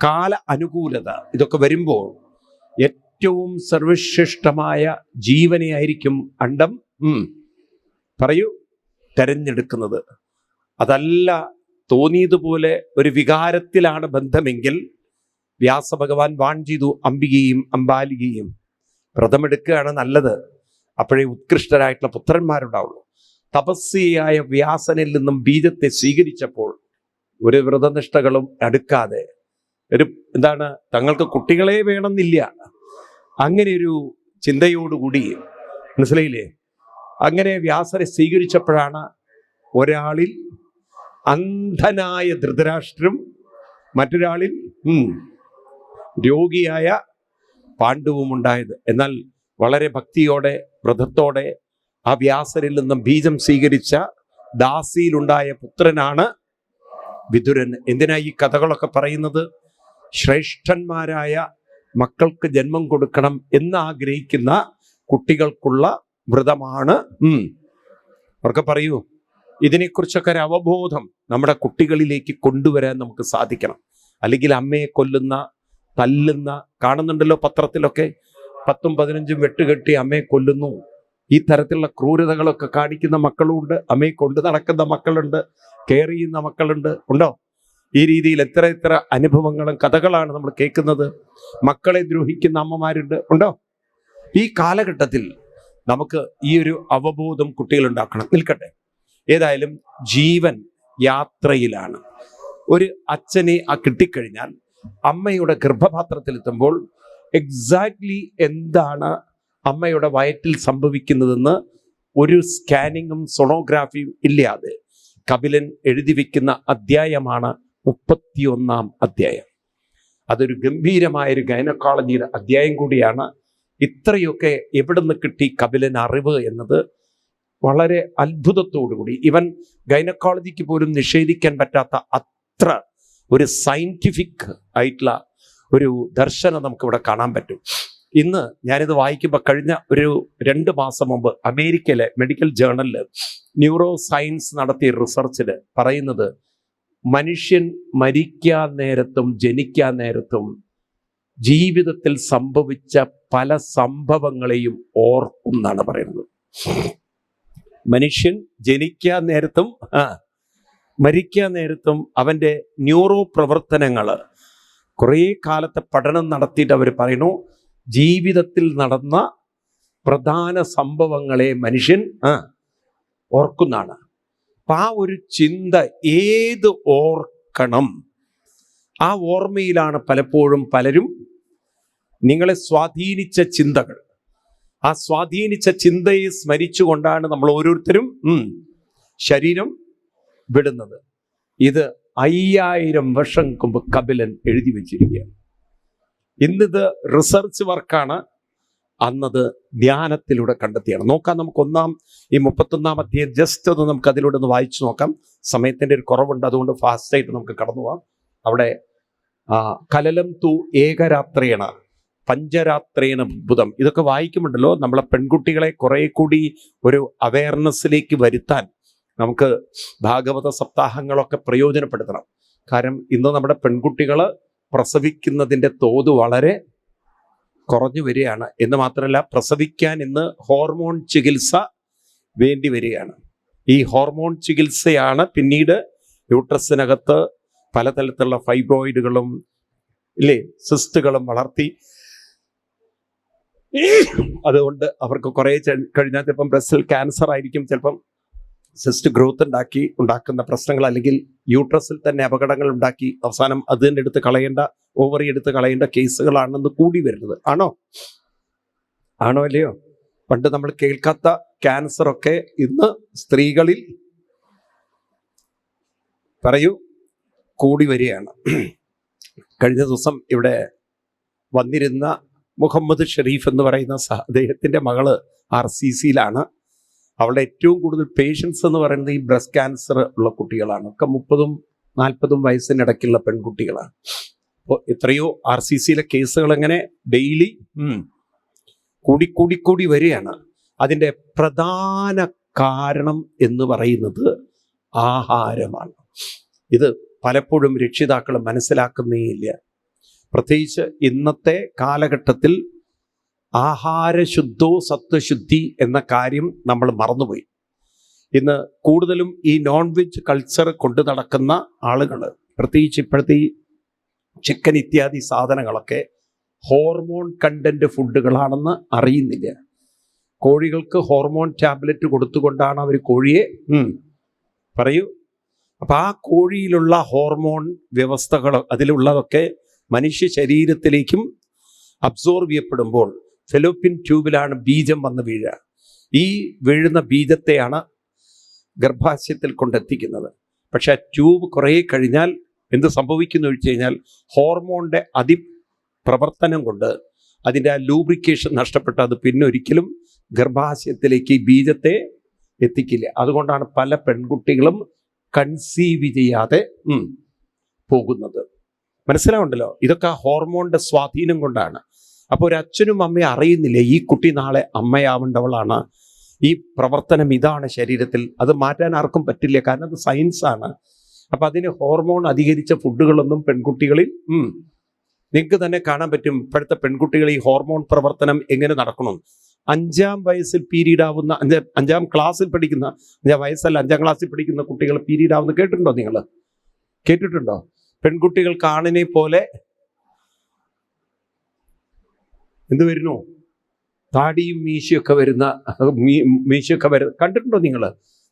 കാല അനുകൂലത, ഇതൊക്കെ വരുമ്പോൾ ഏറ്റവും സർവശ്രേഷ്ഠമായ ജീവനെയായിരിക്കും അണ്ഡം തെരഞ്ഞെടുക്കുന്നത്. അതല്ല തോന്നിയതുപോലെ ഒരു വികാരത്തിലാണ് ബന്ധമെങ്കിൽ വ്യാസഭഗവാൻ വാൺ ചെയ്തു അംബികയും അംബാലികയും. വ്രതമെടുക്കുകയാണ് നല്ലത്. അപ്പോഴേ ഉത്കൃഷ്ടരായിട്ടുള്ള പുത്രന്മാരുണ്ടാവുള്ളൂ. തപസ്വിയായ വ്യാസനിൽ നിന്നും ബീജത്തെ സ്വീകരിച്ചപ്പോൾ ഒരു വ്രതനിഷ്ഠകളും അടുക്കാതെ ഒരു എന്താണ്, തങ്ങൾക്ക് കുട്ടികളെ വേണമെന്നില്ല, അങ്ങനെ ഒരു ചിന്തയോടുകൂടി, മനസ്സിലായില്ലേ? അങ്ങനെ വ്യാസരെ സ്വീകരിച്ചപ്പോഴാണ് ഒരാളിൽ അന്ധനായ ധൃതരാഷ്ട്രം, മറ്റൊരാളിൽ രോഗിയായ പാണ്ഡുവും ഉണ്ടായത്. എന്നാൽ വളരെ ഭക്തിയോടെ വ്രതത്തോടെ ആ വ്യാസരിൽ നിന്നും ബീജം സ്വീകരിച്ച ദാസിയിലുണ്ടായ പുത്രനാണ് വിതുരൻ. എന്തിനാ ഈ കഥകളൊക്കെ പറയുന്നത്? ശ്രേഷ്ഠന്മാരായ മക്കൾക്ക് ജന്മം കൊടുക്കണം എന്നാഗ്രഹിക്കുന്ന കുട്ടികൾക്കുള്ള വ്രതമാണ്. അവർക്ക് പറയൂ, ഇതിനെക്കുറിച്ചൊക്കെ ഒരു അവബോധം നമ്മുടെ കുട്ടികളിലേക്ക് കൊണ്ടുവരാൻ നമുക്ക് സാധിക്കണം. അല്ലെങ്കിൽ അമ്മയെ കൊല്ലുന്ന, തല്ലുന്ന, കാണുന്നുണ്ടല്ലോ പത്രത്തിലൊക്കെ, 10ഉം 15ഉം വെട്ടുകെട്ടി അമ്മയെ കൊല്ലുന്നു. ഈ തരത്തിലുള്ള ക്രൂരതകളൊക്കെ കാണിക്കുന്ന മക്കളുണ്ട്, അമ്മയെ കൊണ്ടു നടക്കുന്ന മക്കളുണ്ട്, കെയർ ചെയ്യുന്ന മക്കളുണ്ട്. ഉണ്ടോ? ഈ രീതിയിൽ എത്ര എത്ര അനുഭവങ്ങളും കഥകളാണ് നമ്മൾ കേൾക്കുന്നത്. മക്കളെ ദ്രോഹിക്കുന്ന അമ്മമാരുണ്ട്. ഉണ്ടോ? ഈ കാലഘട്ടത്തിൽ നമുക്ക് ഈ ഒരു അവബോധം കുട്ടികളുണ്ടാക്കണം. നിൽക്കട്ടെ, ഏതായാലും ജീവൻ യാത്രയിലാണ്. ഒരു അച്ഛനെ കിട്ടിക്കഴിഞ്ഞാൽ അമ്മയുടെ ഗർഭപാത്രത്തിലെത്തുമ്പോൾ എക്സാക്ട്ലി എന്താണ് അമ്മയുടെ വയറ്റിൽ സംഭവിക്കുന്നതെന്ന് ഒരു സ്കാനിങ്ങും സോണോഗ്രാഫിയും ഇല്ലാതെ കപിലൻ എഴുതി വയ്ക്കുന്ന അധ്യായമാണ് 31-ാം അധ്യായം. അതൊരു ഗംഭീരമായൊരു ഗൈനക്കോളജിയുടെ അധ്യായം കൂടിയാണ്. ഇത്രയൊക്കെ എവിടെ നിന്ന് കിട്ടി കപിലൻ അറിവ് എന്നത് വളരെ അത്ഭുതത്തോടുകൂടി, ഇവൻ ഗൈനക്കോളജിക്ക് പോലും നിഷേധിക്കാൻ പറ്റാത്ത അത്ര ഒരു സയന്റിഫിക് ആയിട്ടുള്ള ഒരു ദർശനം നമുക്കിവിടെ കാണാൻ പറ്റും. ഇന്ന് ഞാനിത് വായിക്കുമ്പോൾ കഴിഞ്ഞ ഒരു 2 മാസം മുമ്പ് അമേരിക്കയിലെ മെഡിക്കൽ ജേർണലിൽ ന്യൂറോ സയൻസ് നടത്തിയ റിസർച്ചിൽ പറയുന്നത്, മനുഷ്യൻ മരിക്കാൻ നേരത്തും ജനിക്കാൻ നേരത്തും ജീവിതത്തിൽ സംഭവിച്ച പല സംഭവങ്ങളെയും ഓർക്കും എന്നാണ് പറയുന്നത്. മനുഷ്യൻ ജനിക്കാൻ നേരത്തും മരിക്കാൻ നേരത്തും അവൻ്റെ ന്യൂറോ പ്രവർത്തനങ്ങൾ കുറേ കാലത്തെ പഠനം നടത്തിയിട്ട് അവർ പറയുന്നു, ജീവിതത്തിൽ നടന്ന പ്രധാന സംഭവങ്ങളെ മനുഷ്യൻ ഓർക്കുന്നതാണ്. അപ്പം ആ ഒരു ചിന്ത ഏത് ഓർക്കണം, ആ ഓർമ്മയിലാണ് പലപ്പോഴും പലരും നിങ്ങളെ സ്വാധീനിച്ച ചിന്തകൾ, ആ സ്വാധീനിച്ച ചിന്തയെ സ്മരിച്ചുകൊണ്ടാണ് നമ്മൾ ഓരോരുത്തരും ശരീരം വിടുന്നത്. ഇത് 5000 വർഷം മുമ്പ് കപിലൻ എഴുതി വെച്ചിരിക്കുകയാണ്. ഇന്നിത് റിസർച്ച് വർക്കാണ്, അന്നത് ധ്യാനത്തിലൂടെ കണ്ടെത്തിയാണ്. നോക്കാം, നമുക്ക് ഈ 31-ാം അധ്യായം ജസ്റ്റ് ഒന്ന് നമുക്ക് അതിലൂടെ ഒന്ന് വായിച്ചു നോക്കാം. സമയത്തിൻ്റെ ഒരു കുറവുണ്ട്, അതുകൊണ്ട് ഫാസ്റ്റായിട്ട് നമുക്ക് കടന്നു പോവാം. അവിടെ കലലം തു ഏകരാത്രേണ പഞ്ചരാത്രേണ ബുധം, ഇതൊക്കെ വായിക്കുമ്പോണ്ടല്ലോ നമ്മളെ പെൺകുട്ടികളെ കുറെ കൂടി ഒരു അവയർനെസ്സിലേക്ക് വരുത്താൻ നമുക്ക് ഭാഗവത സപ്താഹങ്ങളൊക്കെ പ്രയോജനപ്പെടുത്തണം. കാരണം ഇന്ന് നമ്മുടെ പെൺകുട്ടികൾ പ്രസവിക്കുന്നതിൻ്റെ തോത് വളരെ കുറഞ്ഞു വരികയാണ്. എന്ന് മാത്രമല്ല, പ്രസവിക്കാൻ ഇന്ന് ഹോർമോൺ ചികിത്സ വേണ്ടി വരികയാണ്. ഈ ഹോർമോൺ ചികിത്സയാണ് പിന്നീട് യൂട്രസിനകത്ത് പലതരത്തിലുള്ള ഫൈബ്രോയിഡുകളും സിസ്റ്റുകളും വളർത്തി, അതുകൊണ്ട് അവർക്ക് കുറേ കഴിഞ്ഞാൽ ചിലപ്പം ബ്രസ്റ്റിൽ ക്യാൻസർ ആയിരിക്കും, ചിലപ്പം സിസ്റ്റ് ഗ്രോത്ത് ഉണ്ടാക്കുന്ന പ്രശ്നങ്ങൾ, അല്ലെങ്കിൽ യൂട്രസിൽ തന്നെ അപകടങ്ങൾ ഉണ്ടാക്കി അവസാനം അത് തന്നെ എടുത്ത് കളയേണ്ട, ഓവറി എടുത്ത് കളയേണ്ട കേസുകളാണെന്ന് കൂടി വരുന്നത്. ആണോ അല്ലയോ? പണ്ട് നമ്മൾ കേൾക്കാത്ത ക്യാൻസറൊക്കെ ഇന്ന് സ്ത്രീകളിൽ കൂടി വരികയാണ്. കഴിഞ്ഞ ദിവസം ഇവിടെ വന്നിരുന്ന മുഹമ്മദ് ഷെരീഫ് എന്ന് പറയുന്ന അദ്ദേഹത്തിൻ്റെ മകള് RCCയിലാണ്. അവളുടെ ഏറ്റവും കൂടുതൽ പേഷ്യൻസ് എന്ന് പറയുന്നത് ഈ ബ്രസ്റ്റ് ക്യാൻസർ ഉള്ള കുട്ടികളാണ്. ഒക്കെ 30-40 വയസ്സിനിടയ്ക്കുള്ള പെൺകുട്ടികളാണ്. അപ്പോൾ എത്രയോ RCCയിലെ കേസുകൾ എങ്ങനെ ഡെയിലി കൂടി വരികയാണ്. അതിൻ്റെ പ്രധാന കാരണം എന്ന് പറയുന്നത് ആഹാരമാണ്. ഇത് പലപ്പോഴും രക്ഷിതാക്കൾ മനസ്സിലാക്കുന്നേയില്ല. പ്രത്യേകിച്ച് ഇന്നത്തെ കാലഘട്ടത്തിൽ ആഹാരശുദ്ധോ സത്വശുദ്ധി എന്ന കാര്യം നമ്മൾ മറന്നുപോയി. ഇന്ന് കൂടുതലും ഈ നോൺ വെജ് കൾച്ചർ കൊണ്ടു നടക്കുന്ന ആളുകൾ, പ്രത്യേകിച്ച് ഇപ്പോഴത്തെ ഈ ചിക്കൻ ഇത്യാദി സാധനങ്ങളൊക്കെ ഹോർമോൺ കണ്ടന്റ് ഫുഡുകളാണെന്ന് അറിയുന്നില്ല. കോഴികൾക്ക് ഹോർമോൺ ടാബ്ലറ്റ് കൊടുത്തുകൊണ്ടാണ് അവർ കോഴിയെ പറയൂ. അപ്പം ആ കോഴിയിലുള്ള ഹോർമോൺ വ്യവസ്ഥകൾ, അതിലുള്ളതൊക്കെ മനുഷ്യ ശരീരത്തിലേക്കും അബ്സോർവ് ചെയ്യപ്പെടുമ്പോൾ ഫെലോപ്പിൻ ട്യൂബിലാണ് ബീജം വന്ന് വീഴുക. ഈ വീഴുന്ന ബീജത്തെയാണ് ഗർഭാശയത്തിൽ കൊണ്ടെത്തിക്കുന്നത്. പക്ഷെ ആ ട്യൂബ് കുറേ കഴിഞ്ഞാൽ എന്ത് സംഭവിക്കുന്നു വെച്ച് കഴിഞ്ഞാൽ ഹോർമോണിൻ്റെ അതിപ്രവർത്തനം കൊണ്ട് അതിൻ്റെ ആ ലൂബ്രിക്കേഷൻ നഷ്ടപ്പെട്ട് അത് പിന്നെ ഒരിക്കലും ഗർഭാശയത്തിലേക്ക് ഈ ബീജത്തെ എത്തിക്കില്ല. അതുകൊണ്ടാണ് പല പെൺകുട്ടികളും കൺസീവ് ചെയ്യാതെ പോകുന്നത്. മനസ്സിലാവുണ്ടല്ലോ, ഇതൊക്കെ ആ ഹോർമോണിൻ്റെ സ്വാധീനം കൊണ്ടാണ്. അപ്പോൾ ഒരു അച്ഛനും അമ്മയും അറിയുന്നില്ല ഈ കുട്ടി നാളെ അമ്മയാവേണ്ടവളാണ്, ഈ പ്രവർത്തനം ഇതാണ് ശരീരത്തിൽ, അത് മാറ്റാൻ ആർക്കും പറ്റില്ല, കാരണം അത് സയൻസാണ്. അപ്പം അതിന് ഹോർമോൺ അധികരിച്ച ഫുഡുകളൊന്നും പെൺകുട്ടികളിൽ നിങ്ങൾക്ക് തന്നെ കാണാൻ പറ്റും. ഇപ്പോഴത്തെ പെൺകുട്ടികൾ ഈ ഹോർമോൺ പ്രവർത്തനം എങ്ങനെ നടക്കണം. 5-ാം വയസ്സിൽ പീരീഡ് ആവുന്ന 5-ാം ക്ലാസ്സിൽ പഠിക്കുന്ന 5-ാം വയസ്സല്ല 5-ാം ക്ലാസ്സിൽ പഠിക്കുന്ന കുട്ടികൾ പീരീഡ് ആവുന്ന കേട്ടിട്ടുണ്ടോ? നിങ്ങൾ കേട്ടിട്ടുണ്ടോ? പെൺകുട്ടികൾ കാണിനെ പോലെ എന്ത് വരുന്നു, താടിയും മീശയൊക്കെ വരുന്ന കണ്ടിട്ടുണ്ടോ നിങ്ങൾ?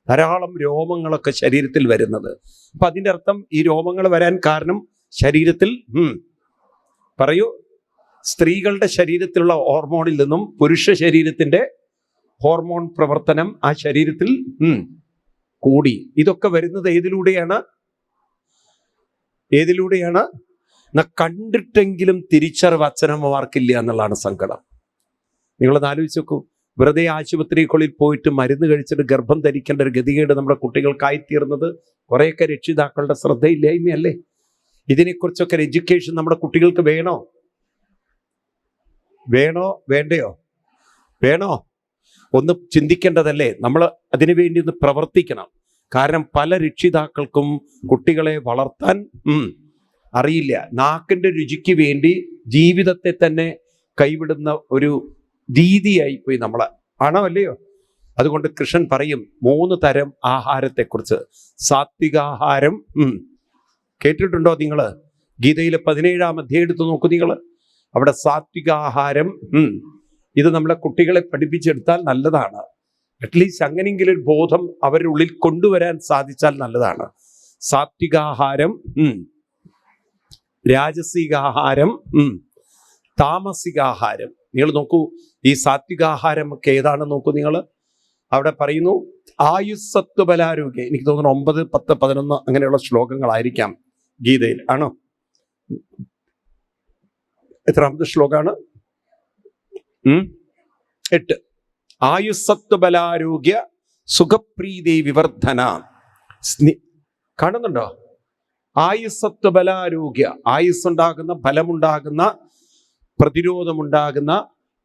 ധാരാളം രോമങ്ങളൊക്കെ ശരീരത്തിൽ വരുന്നത്. അപ്പൊ അതിൻ്റെ അർത്ഥം ഈ രോമങ്ങൾ വരാൻ കാരണം ശരീരത്തിൽ പറയൂ, സ്ത്രീകളുടെ ശരീരത്തിലുള്ള ഹോർമോണിൽ നിന്നും പുരുഷ ശരീരത്തിന്റെ ഹോർമോൺ പ്രവർത്തനം ആ ശരീരത്തിൽ കൂടി. ഇതൊക്കെ വരുന്നത് ഏതിലൂടെയാണ് കണ്ടിട്ടെങ്കിലും തിരിച്ചറിവ് അച്ഛനമ്മമാർക്കില്ല എന്നുള്ളതാണ് സങ്കടം. നിങ്ങളത് ആലോചിച്ച് നോക്കൂ. വെറുതെ ആശുപത്രികളിൽ പോയിട്ട് മരുന്ന് കഴിച്ചിട്ട് ഗർഭം ധരിക്കേണ്ട ഒരു ഗതികേട് നമ്മുടെ കുട്ടികൾക്കായിത്തീർന്നത് കുറേയൊക്കെ രക്ഷിതാക്കളുടെ ശ്രദ്ധയില്ലായ്മയല്ലേ? ഇതിനെക്കുറിച്ചൊക്കെ ഒരു എഡ്യൂക്കേഷൻ നമ്മുടെ കുട്ടികൾക്ക് വേണോ വേണ്ടയോ? ഒന്ന് ചിന്തിക്കേണ്ടതല്ലേ? നമ്മൾ അതിനുവേണ്ടി ഒന്ന് പ്രവർത്തിക്കണം. കാരണം പല രക്ഷിതാക്കൾക്കും കുട്ടികളെ വളർത്താൻ അറിയില്ല. നാക്കിൻ്റെ രുചിക്ക് വേണ്ടി ജീവിതത്തെ തന്നെ കൈവിടുന്ന ഒരു രീതിയായിപ്പോയി നമ്മൾ. ആണോ അല്ലയോ? അതുകൊണ്ട് കൃഷ്ണൻ പറയും 3 തരം ആഹാരത്തെക്കുറിച്ച്. സാത്വികാഹാരം കേട്ടിട്ടുണ്ടോ നിങ്ങൾ? ഗീതയിലെ 17-ാം അധ്യായം എടുത്ത് നോക്കൂ നിങ്ങൾ. അവിടെ സാത്വികാഹാരം ഇത് നമ്മളെ കുട്ടികളെ പഠിപ്പിച്ചെടുത്താൽ നല്ലതാണ്. അറ്റ്ലീസ്റ്റ് അങ്ങനെയെങ്കിലും ഒരു ബോധം അവരുടെ ഉള്ളിൽ കൊണ്ടുവരാൻ സാധിച്ചാൽ നല്ലതാണ്. സാത്വികാഹാരം, രാജസികാഹാരം, താമസികാഹാരം. നിങ്ങൾ നോക്കൂ, ഈ സാത്വികാഹാരം ഒക്കെ ഏതാണെന്ന് നോക്കൂ നിങ്ങൾ. അവിടെ പറയുന്നു ആയുസ്സത്വബലാരോഗ്യം. എനിക്ക് തോന്നുന്നു 9, 10, 11 അങ്ങനെയുള്ള ശ്ലോകങ്ങളായിരിക്കാം ഗീതയിൽ. ആണോ? എത്രാമത്തെ ശ്ലോകമാണ്? 8. ആയുസ്സത്വബലാരോഗ്യ സുഖപ്രീതി വിവർധന. കാണുന്നുണ്ടോ? ആയുസ്സത്വബലാരോഗ്യ, ആയുസ്സുണ്ടാകുന്ന, ബലമുണ്ടാകുന്ന, പ്രതിരോധമുണ്ടാകുന്ന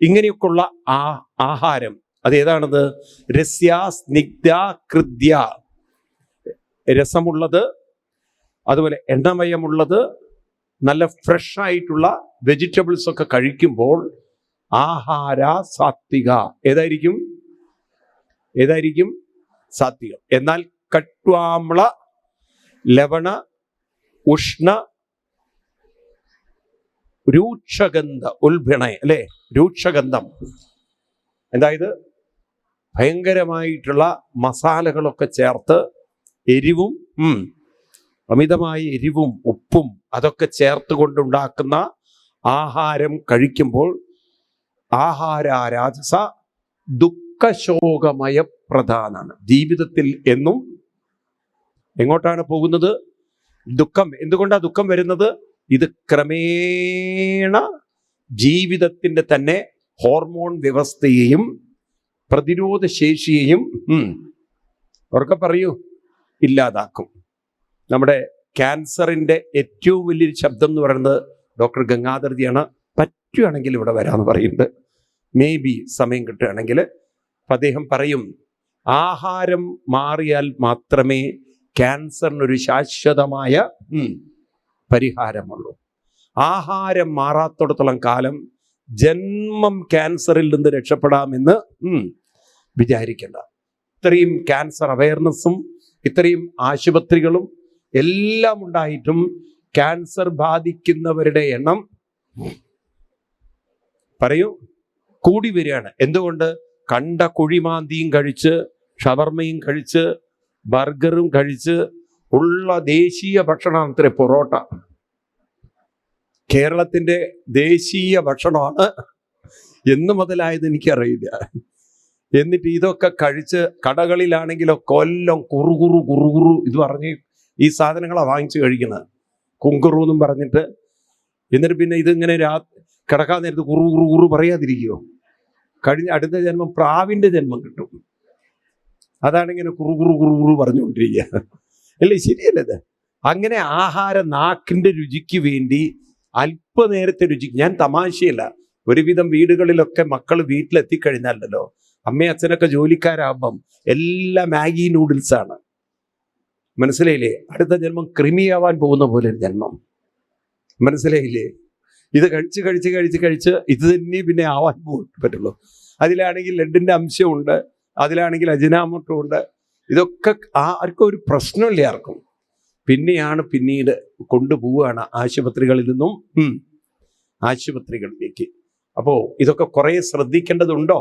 ഇങ്ങനെയൊക്കെയുള്ള ആഹാരം. അതേതാണത്? രസ്യ സ്നിഗ്ധ കൃദ്യ, രസമുള്ളത്, അതുപോലെ എണ്ണമയമുള്ളത്, നല്ല ഫ്രഷ് ആയിട്ടുള്ള വെജിറ്റബിൾസ് ഒക്കെ കഴിക്കുമ്പോൾ ആഹാര സാത്വിക. ഏതായിരിക്കും സാത്വികം? എന്നാൽ കട്വാമ്ല ലവണ ഉഷ്ണ രൂക്ഷഗന്ധ ഉൽഭിണ അല്ലെ? രൂക്ഷഗന്ധം, അതായത് ഭയങ്കരമായിട്ടുള്ള മസാലകളൊക്കെ ചേർത്ത് എരിവും അമിതമായ എരിവും ഉപ്പും അതൊക്കെ ചേർത്ത് കൊണ്ടുണ്ടാക്കുന്ന ആഹാരം കഴിക്കുമ്പോൾ ആഹാരാരാജസ ദുഃഖശോകമയ പ്രധാനാണ്. ജീവിതത്തിൽ എന്നും എങ്ങോട്ടാണ് പോകുന്നത്? ദുഃഖം. എന്തുകൊണ്ടാണ് ദുഃഖം വരുന്നത്? ഇത് ക്രമേണ ജീവിതത്തിൻ്റെ തന്നെ ഹോർമോൺ വ്യവസ്ഥയെയും പ്രതിരോധ ശേഷിയെയും അവർക്ക് പറയൂ ഇല്ലാതാക്കും. നമ്മുടെ ക്യാൻസറിൻ്റെ ഏറ്റവും വലിയൊരു ശബ്ദം എന്ന് പറയുന്നത് ഡോക്ടർ ഗംഗാധർജിയാണ്. പറ്റുകയാണെങ്കിൽ ഇവിടെ വരാമെന്ന് പറയുന്നുണ്ട്, മേ ബി സമയം കിട്ടുകയാണെങ്കിൽ. അപ്പം അദ്ദേഹം പറയും ആഹാരം മാറിയാൽ മാത്രമേ ക്യാൻസറിനൊരു ശാശ്വതമായ പരിഹാരമുള്ളൂ. ആഹാരം മാറാത്തിടത്തോളം കാലം ജന്മം ക്യാൻസറിൽ നിന്ന് രക്ഷപ്പെടാമെന്ന് വിചാരിക്കേണ്ട. ഇത്രയും ക്യാൻസർ അവയർനെസ്സും ഇത്രയും ആശുപത്രികളും എല്ലാം ഉണ്ടായിട്ടും ക്യാൻസർ ബാധിക്കുന്നവരുടെ എണ്ണം പറയൂ കൂടി വരികയാണ്. എന്തുകൊണ്ട്? കണ്ട കുഴിമാന്തിയും കഴിച്ച്, ഷവർമയും കഴിച്ച്, ബർഗറും കഴിച്ച് ഉള്ള ദേശീയ ഭക്ഷണമാണ് പൊറോട്ട. കേരളത്തിൻ്റെ ദേശീയ ഭക്ഷണമാണ് എന്ന് മുതലായത് എനിക്കറിയില്ല. എന്നിട്ട് ഇതൊക്കെ കഴിച്ച് കടകളിലാണെങ്കിലോ കൊല്ലം കുറുകുറു ഇത് പറഞ്ഞ് ഈ സാധനങ്ങളാണ് വാങ്ങിച്ച് കഴിക്കുന്നത്, കുങ്കുറു എന്നും പറഞ്ഞിട്ട്. എന്നിട്ട് പിന്നെ ഇതിങ്ങനെ കിടക്കാൻ നേരത്ത് കുറു പറയാതിരിക്കുമോ? അടുത്ത ജന്മം പ്രാവിൻ്റെ ജന്മം കിട്ടും. അതാണിങ്ങനെ കുറു പറഞ്ഞുകൊണ്ടിരിക്കുക. അല്ലേ? ശരിയല്ലത്? അങ്ങനെ ആഹാരം നാക്കിൻ്റെ രുചിക്ക് വേണ്ടി അല്പനേരത്തെ രുചിക്ക്, ഞാൻ തമാശയല്ല, ഒരുവിധം വീടുകളിലൊക്കെ മക്കൾ വീട്ടിലെത്തിക്കഴിഞ്ഞാലല്ലോ, അമ്മയും അച്ഛനൊക്കെ ജോലിക്കാരാകുമ്പം എല്ലാം മാഗി നൂഡിൽസാണ്. മനസ്സിലായില്ലേ? അടുത്ത ജന്മം കൃമിയാവാൻ പോകുന്ന പോലെ ഒരു ജന്മം. മനസ്സിലായില്ലേ? ഇത് കഴിച്ച് ഇത് തന്നെ പിന്നെ ആവാൻ പറ്റുള്ളൂ. അതിലാണെങ്കിൽ ലഡിൻ്റെ അംശമുണ്ട്, അതിലാണെങ്കിൽ അജിനാമോട്ടോ ഉണ്ട്. ഇതൊക്കെ ആർക്കും ഒരു പ്രശ്നമില്ല ആർക്കും. പിന്നീട് കൊണ്ടുപോവുകയാണ് ആശുപത്രികളിൽ നിന്നും ആശുപത്രികളിലേക്ക്. അപ്പോൾ ഇതൊക്കെ കുറേ ശ്രദ്ധിക്കേണ്ടതുണ്ടോ?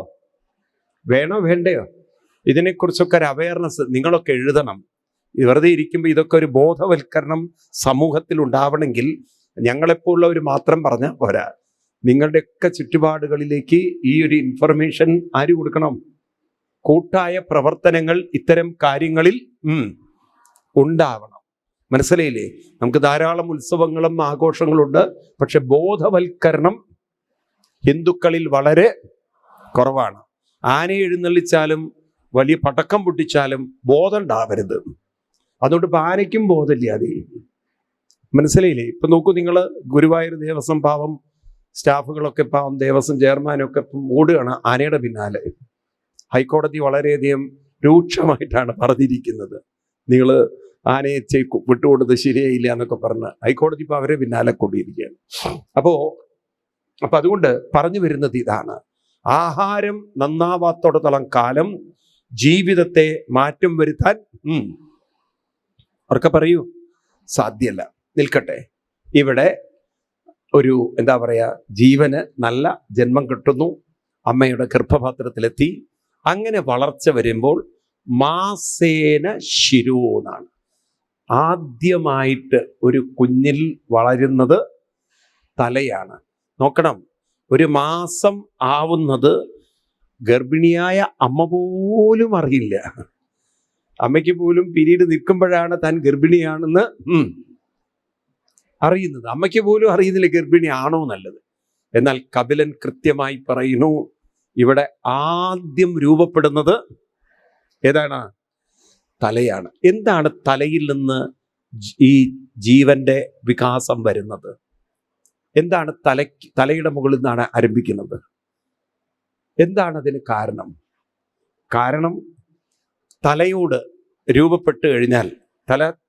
വേണോ വേണ്ടയോ? ഇതിനെക്കുറിച്ചൊക്കെ ഒരു അവയർനെസ് നിങ്ങളൊക്കെ എഴുതണം. വെറുതെ ഇരിക്കുമ്പോൾ ഇതൊക്കെ ഒരു ബോധവൽക്കരണം സമൂഹത്തിൽ ഉണ്ടാവണമെങ്കിൽ ഞങ്ങളെപ്പോലുള്ളവർ മാത്രം പറഞ്ഞാൽ പോരാ. നിങ്ങളുടെയൊക്കെ ചുറ്റുപാടുകളിലേക്ക് ഈ ഒരു ഇൻഫർമേഷൻ ആര് കൊടുക്കണം? കൂട്ടായ പ്രവർത്തനങ്ങൾ ഇത്തരം കാര്യങ്ങളിൽ ഉണ്ടാവണം. മനസ്സിലായില്ലേ? നമുക്ക് ധാരാളം ഉത്സവങ്ങളും ആഘോഷങ്ങളുണ്ട്, പക്ഷെ ബോധവൽക്കരണം ഹിന്ദുക്കളിൽ വളരെ കുറവാണ്. ആനയെ എഴുന്നള്ളിച്ചാലും വലിയ പടക്കം പൊട്ടിച്ചാലും ബോധം ഉണ്ടാവരുത്. അതുകൊണ്ട് ഇപ്പം ആനയ്ക്കും ബോധമില്ലാതെ. മനസ്സിലായില്ലേ? ഇപ്പം നോക്കൂ, നിങ്ങൾ ഗുരുവായൂർ ദേവസ്വം പാവം സ്റ്റാഫുകളൊക്കെ പാവം ദേവസ്വം ചെയർമാനൊക്കെ ഓടുകയാണ് ആനയുടെ പിന്നാലെ. ഹൈക്കോടതി വളരെയധികം രൂക്ഷമായിട്ടാണ് പറഞ്ഞിരിക്കുന്നത്. നിങ്ങൾ ആനയെ വിട്ടുകൊടുത്ത് ശരിയായില്ല എന്നൊക്കെ പറഞ്ഞ് ഹൈക്കോടതി ഇപ്പോൾ അവരെ പിന്നാലെ കൊണ്ടിരിക്കുകയാണ്. അപ്പോൾ അതുകൊണ്ട് പറഞ്ഞു വരുന്നത് ഇതാണ്: ആഹാരം നന്നാവാത്തോടത്തോളം കാലം ജീവിതത്തെ മാറ്റം വരുത്താൻ അവർക്ക് പറയൂ സാധ്യമല്ല. നിൽക്കട്ടെ, ഇവിടെ ഒരു എന്താ പറയുക, ജീവന് നല്ല ജന്മം കിട്ടുന്നു, അമ്മയുടെ ഗർഭപാത്രത്തിലെത്തി. അങ്ങനെ വളർച്ച വരുമ്പോൾ മാസേന ശിരോ എന്നാണ്. ആദ്യമായിട്ട് ഒരു കുഞ്ഞിൽ വളരുന്നത് തലയാണ്. നോക്കണം, ഒരു മാസം ആവുന്നത് ഗർഭിണിയായ അമ്മ പോലും അറിയില്ല. അമ്മയ്ക്ക് പോലും പിരീഡ് നിൽക്കുമ്പോഴാണ് താൻ ഗർഭിണിയാണെന്ന് അറിയുന്നത്. അമ്മയ്ക്ക് പോലും അറിയുന്നില്ല ഗർഭിണിയാണോ എന്നുള്ളത്. എന്നാൽ കപിലൻ കൃത്യമായി പറയുന്നു, ഇവിടെ ആദ്യം രൂപപ്പെടുന്നത് ഏതാണ്? തലയാണ്. എന്താണ് തലയിൽ നിന്ന് ഈ ജീവന്റെ വികാസം വരുന്നത്? എന്താണ് തലയുടെ മുകളിൽ നിന്നാണ് ആരംഭിക്കുന്നത്? എന്താണ് അതിന് കാരണം? കാരണം തലയോട് രൂപപ്പെട്ട് കഴിഞ്ഞാൽ,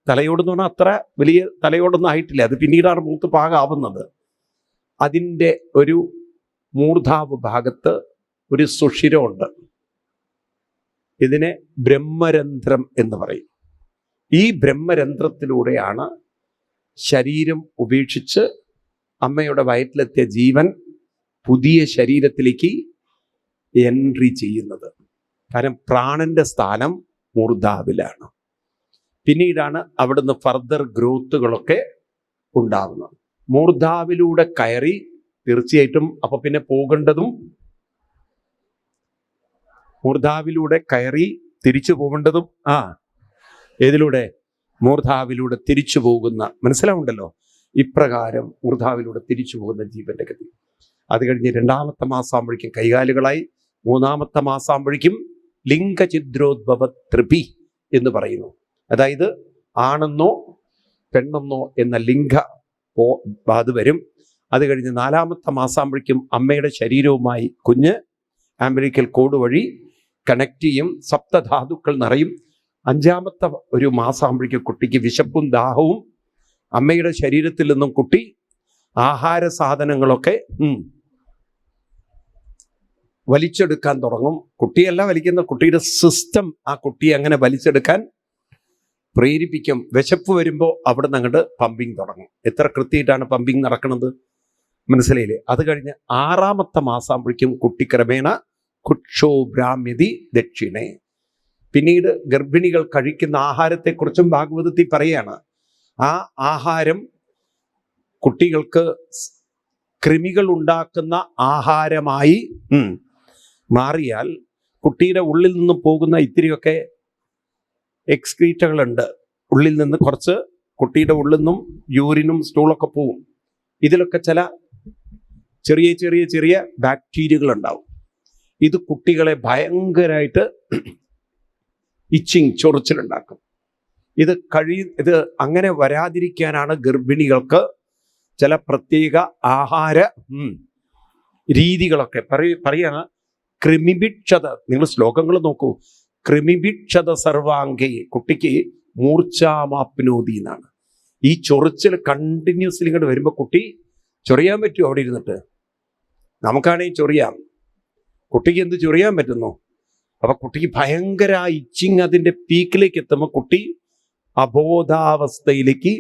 തലയോടെന്ന് പറഞ്ഞാൽ അത്ര വലിയ തലയോടൊന്നും ആയിട്ടില്ല, അത് പിന്നീടാണ് മൂത്ത് പാകാവുന്നത്. അതിൻ്റെ ഒരു മൂർധാവ് ഭാഗത്ത് ഒരു സുഷിരമുണ്ട്. ഇതിനെ ബ്രഹ്മരന്ധ്രം എന്ന് പറയും. ഈ ബ്രഹ്മരന്ധ്രത്തിലൂടെയാണ് ശരീരം ഉപേക്ഷിച്ച് അമ്മയുടെ വയറ്റിലെത്തിയ ജീവൻ പുതിയ ശരീരത്തിലേക്ക് എൻട്രി ചെയ്യുന്നത്. കാരണം പ്രാണന്റെ സ്ഥാനം മൂർധാവിലാണ്. പിന്നീടാണ് അവിടുന്ന് ഫർദർ ഗ്രോത്തുകളൊക്കെ ഉണ്ടാകുന്നത്. മൂർധാവിലൂടെ കയറി തീർച്ചയായിട്ടും അപ്പൊ പിന്നെ പോകേണ്ടതും മൂർധാവിലൂടെ കയറി തിരിച്ചു പോകേണ്ടതും ഏതിലൂടെ? മൂർധാവിലൂടെ തിരിച്ചു പോകുന്ന, മനസ്സിലാവുണ്ടല്ലോ? ഇപ്രകാരം മൂർധാവിലൂടെ തിരിച്ചു പോകുന്ന ജീവന്റെ ഗതി. അത് കഴിഞ്ഞ് 2ാമത്തെ മാസാകുമ്പോഴേക്കും കൈകാലുകളായി, 3ാമത്തെ മാസാകുമ്പോഴേക്കും ലിംഗഛിദ്രോദ്ഭവ ത്രിപി എന്ന് പറയുന്നു. അതായത് ആണെന്നോ പെണ്ണെന്നോ എന്ന ലിംഗ അത് വരും. അത് കഴിഞ്ഞ് 4ാമത്തെ മാസാകുമ്പോഴേക്കും അമ്മയുടെ ശരീരവുമായി കുഞ്ഞ് ആംബിലിക്കൽ കോഡ് വഴി കണക്ട് ചെയ്യും, സപ്തധാതുക്കൾ നിറയും. 5ാമത്തെ ഒരു മാസാകുമ്പോഴേക്കും കുട്ടിക്ക് വിശപ്പും ദാഹവും, അമ്മയുടെ ശരീരത്തിൽ നിന്നും കുട്ടി ആഹാര സാധനങ്ങളൊക്കെ വലിച്ചെടുക്കാൻ തുടങ്ങും. കുട്ടിയല്ല വലിക്കുന്ന, കുട്ടിയുടെ സിസ്റ്റം ആ കുട്ടിയെ അങ്ങനെ വലിച്ചെടുക്കാൻ പ്രേരിപ്പിക്കും. വിശപ്പ് വരുമ്പോൾ അവിടെ നിന്ന് അങ്ങോട്ട് പമ്പിങ് തുടങ്ങും. എത്ര കൃത്യമായിട്ടാണ് പമ്പിങ് നടക്കുന്നത്, മനസ്സിലായില്ലേ? അത് കഴിഞ്ഞ് 6ാമത്തെ മാസാകുമ്പോഴേക്കും കുട്ടി ക്രമേണ കുക്ഷോ ബ്രാഹ്മ്യതി ദക്ഷിണേ. പിന്നീട് ഗർഭിണികൾ കഴിക്കുന്ന ആഹാരത്തെക്കുറിച്ചും ഭാഗവതത്തിൽ പറയാണ്. ആ ആഹാരം കുട്ടികൾക്ക് കൃമികൾ ഉണ്ടാക്കുന്ന ആഹാരമായി മാറിയാൽ കുട്ടിയുടെ ഉള്ളിൽ നിന്ന് പോകുന്ന ഇത്തിരിയൊക്കെ എക്സ്ക്രീറ്റകളുണ്ട്. ഉള്ളിൽ നിന്ന് കുറച്ച് കുട്ടിയുടെ ഉള്ളിൽ നിന്നും യൂറിനും സ്റ്റൂളൊക്കെ പോവും. ഇതിലൊക്കെ ചില ചെറിയ ചെറിയ ചെറിയ ബാക്ടീരിയകൾ ഉണ്ടാവും. ഇത് കുട്ടികളെ ഭയങ്കരമായിട്ട് ഇച്ചിങ്, ചൊറിച്ചിലുണ്ടാക്കും. ഇത് അങ്ങനെ വരാതിരിക്കാനാണ് ഗർഭിണികൾക്ക് ചില പ്രത്യേക ആഹാര രീതികളൊക്കെ പറയാണ്. കൃമിഭിക്ഷത, നിങ്ങൾ ശ്ലോകങ്ങൾ നോക്കൂ. കൃമിഭിക്ഷത സർവാംഗേ, കുട്ടിക്ക് മൂർച്ഛാമാപ്നോതി എന്നാണ്. ഈ ചൊറിച്ചിൽ കണ്ടിന്യൂസ്ലി ഇങ്ങോട്ട് വരുമ്പോൾ കുട്ടി ചൊറിയാൻ പറ്റുമോ? അവിടെ ഇരുന്നിട്ട് നമുക്കാണെങ്കിൽ ചൊറിയാം, കുട്ടിക്ക് എന്ത് ചൊറിയാൻ പറ്റുന്നു? അപ്പൊ കുട്ടിക്ക് ഭയങ്കര ഇച്ചിങ് അതിന്റെ പീക്കിലേക്ക് എത്തുമ്പോൾ കുട്ടി അബോധാവസ്ഥയിലേക്ക്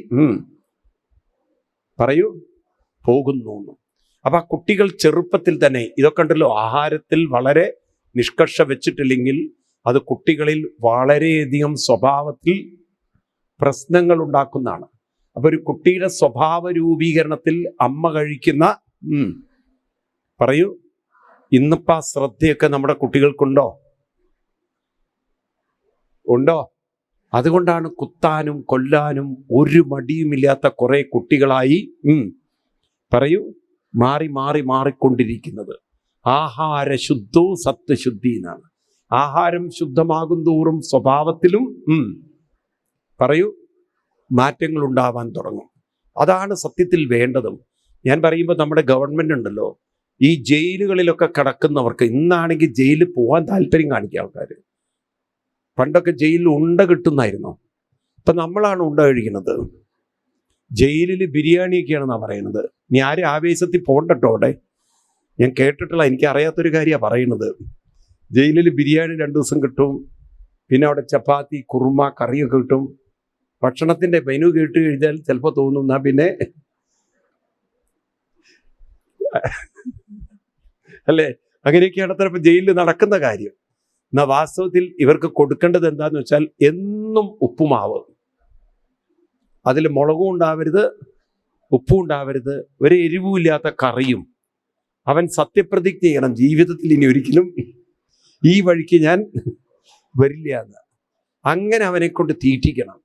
പറയൂ പോകുന്നു. അപ്പൊ ആ കുട്ടികൾ ചെറുപ്പത്തിൽ തന്നെ ഇതൊക്കെ ഉണ്ടല്ലോ, ആഹാരത്തിൽ വളരെ നിഷ്കർഷ വെച്ചിട്ടില്ലെങ്കിൽ അത് കുട്ടികളിൽ വളരെയധികം സ്വഭാവത്തിൽ പ്രശ്നങ്ങൾ ഉണ്ടാക്കുന്നതാണ്. അപ്പൊ ഒരു കുട്ടിയുടെ സ്വഭാവ രൂപീകരണത്തിൽ അമ്മ കഴിക്കുന്ന പറയൂ ഇന്നിപ്പോ ആ ശ്രദ്ധയൊക്കെ നമ്മുടെ കുട്ടികൾക്കുണ്ടോ? ഉണ്ടോ? അതുകൊണ്ടാണ് കുത്താനും കൊല്ലാനും ഒരു മടിയുമില്ലാത്ത കുറെ കുട്ടികളായി പറയൂ മാറി മാറി മാറിക്കൊണ്ടിരിക്കുന്നത്. ആഹാര ശുദ്ധോ സത്വശുദ്ധി എന്നാണ്. ആഹാരം ശുദ്ധമാകും തോറും സ്വഭാവത്തിലും പറയൂ മാറ്റങ്ങൾ ഉണ്ടാവാൻ തുടങ്ങും. അതാണ് സത്യത്തിൽ വേണ്ടതും. ഞാൻ പറയുമ്പോൾ നമ്മുടെ ഗവൺമെന്റ് ഉണ്ടല്ലോ, ഈ ജയിലുകളിലൊക്കെ കിടക്കുന്നവർക്ക് ഇന്നാണെങ്കിൽ ജയിലിൽ പോകാൻ താല്പര്യം കാണിക്കുക ആൾക്കാർ. പണ്ടൊക്കെ ജയിലിൽ ഉണ്ട കിട്ടുന്നായിരുന്നു. ഇപ്പം നമ്മളാണ് ഉണ്ട കഴിക്കുന്നത്. ജയിലിൽ ബിരിയാണിയൊക്കെയാണെന്നാണ് പറയുന്നത്. ഇനി ആരും ആവേശത്തിൽ പോകണ്ടട്ടോ അവിടെ. ഞാൻ കേട്ടിട്ടുള്ള, എനിക്ക് അറിയാത്തൊരു കാര്യമാണ് പറയുന്നത്. ജയിലിൽ ബിരിയാണി 2 ദിവസം കിട്ടും. പിന്നെ അവിടെ ചപ്പാത്തി, കുറുമ, കറിയൊക്കെ കിട്ടും. ഭക്ഷണത്തിൻ്റെ മെനു കേട്ട് കഴിഞ്ഞാൽ ചിലപ്പോൾ തോന്നും എന്നാ പിന്നെ അല്ലേ, അങ്ങനെയൊക്കെയാണ് ചിലപ്പോൾ ജയിലിൽ നടക്കുന്ന കാര്യം. എന്നാൽ വാസ്തവത്തിൽ ഇവർക്ക് കൊടുക്കേണ്ടത് എന്താന്ന് വെച്ചാൽ എന്നും ഉപ്പുമാവ്, അതിൽ മുളകും ഉണ്ടാവരുത്, ഉപ്പും ഉണ്ടാവരുത്, ഒരു എരിവുമില്ലാത്ത കറിയും. അവൻ സത്യപ്രതിജ്ഞ ചെയ്യണം, ജീവിതത്തിൽ ഇനി ഒരിക്കലും ഈ വഴിക്ക് ഞാൻ വരില്ല എന്ന്. അങ്ങനെ അവനെ കൊണ്ട് തീറ്റിക്കണം.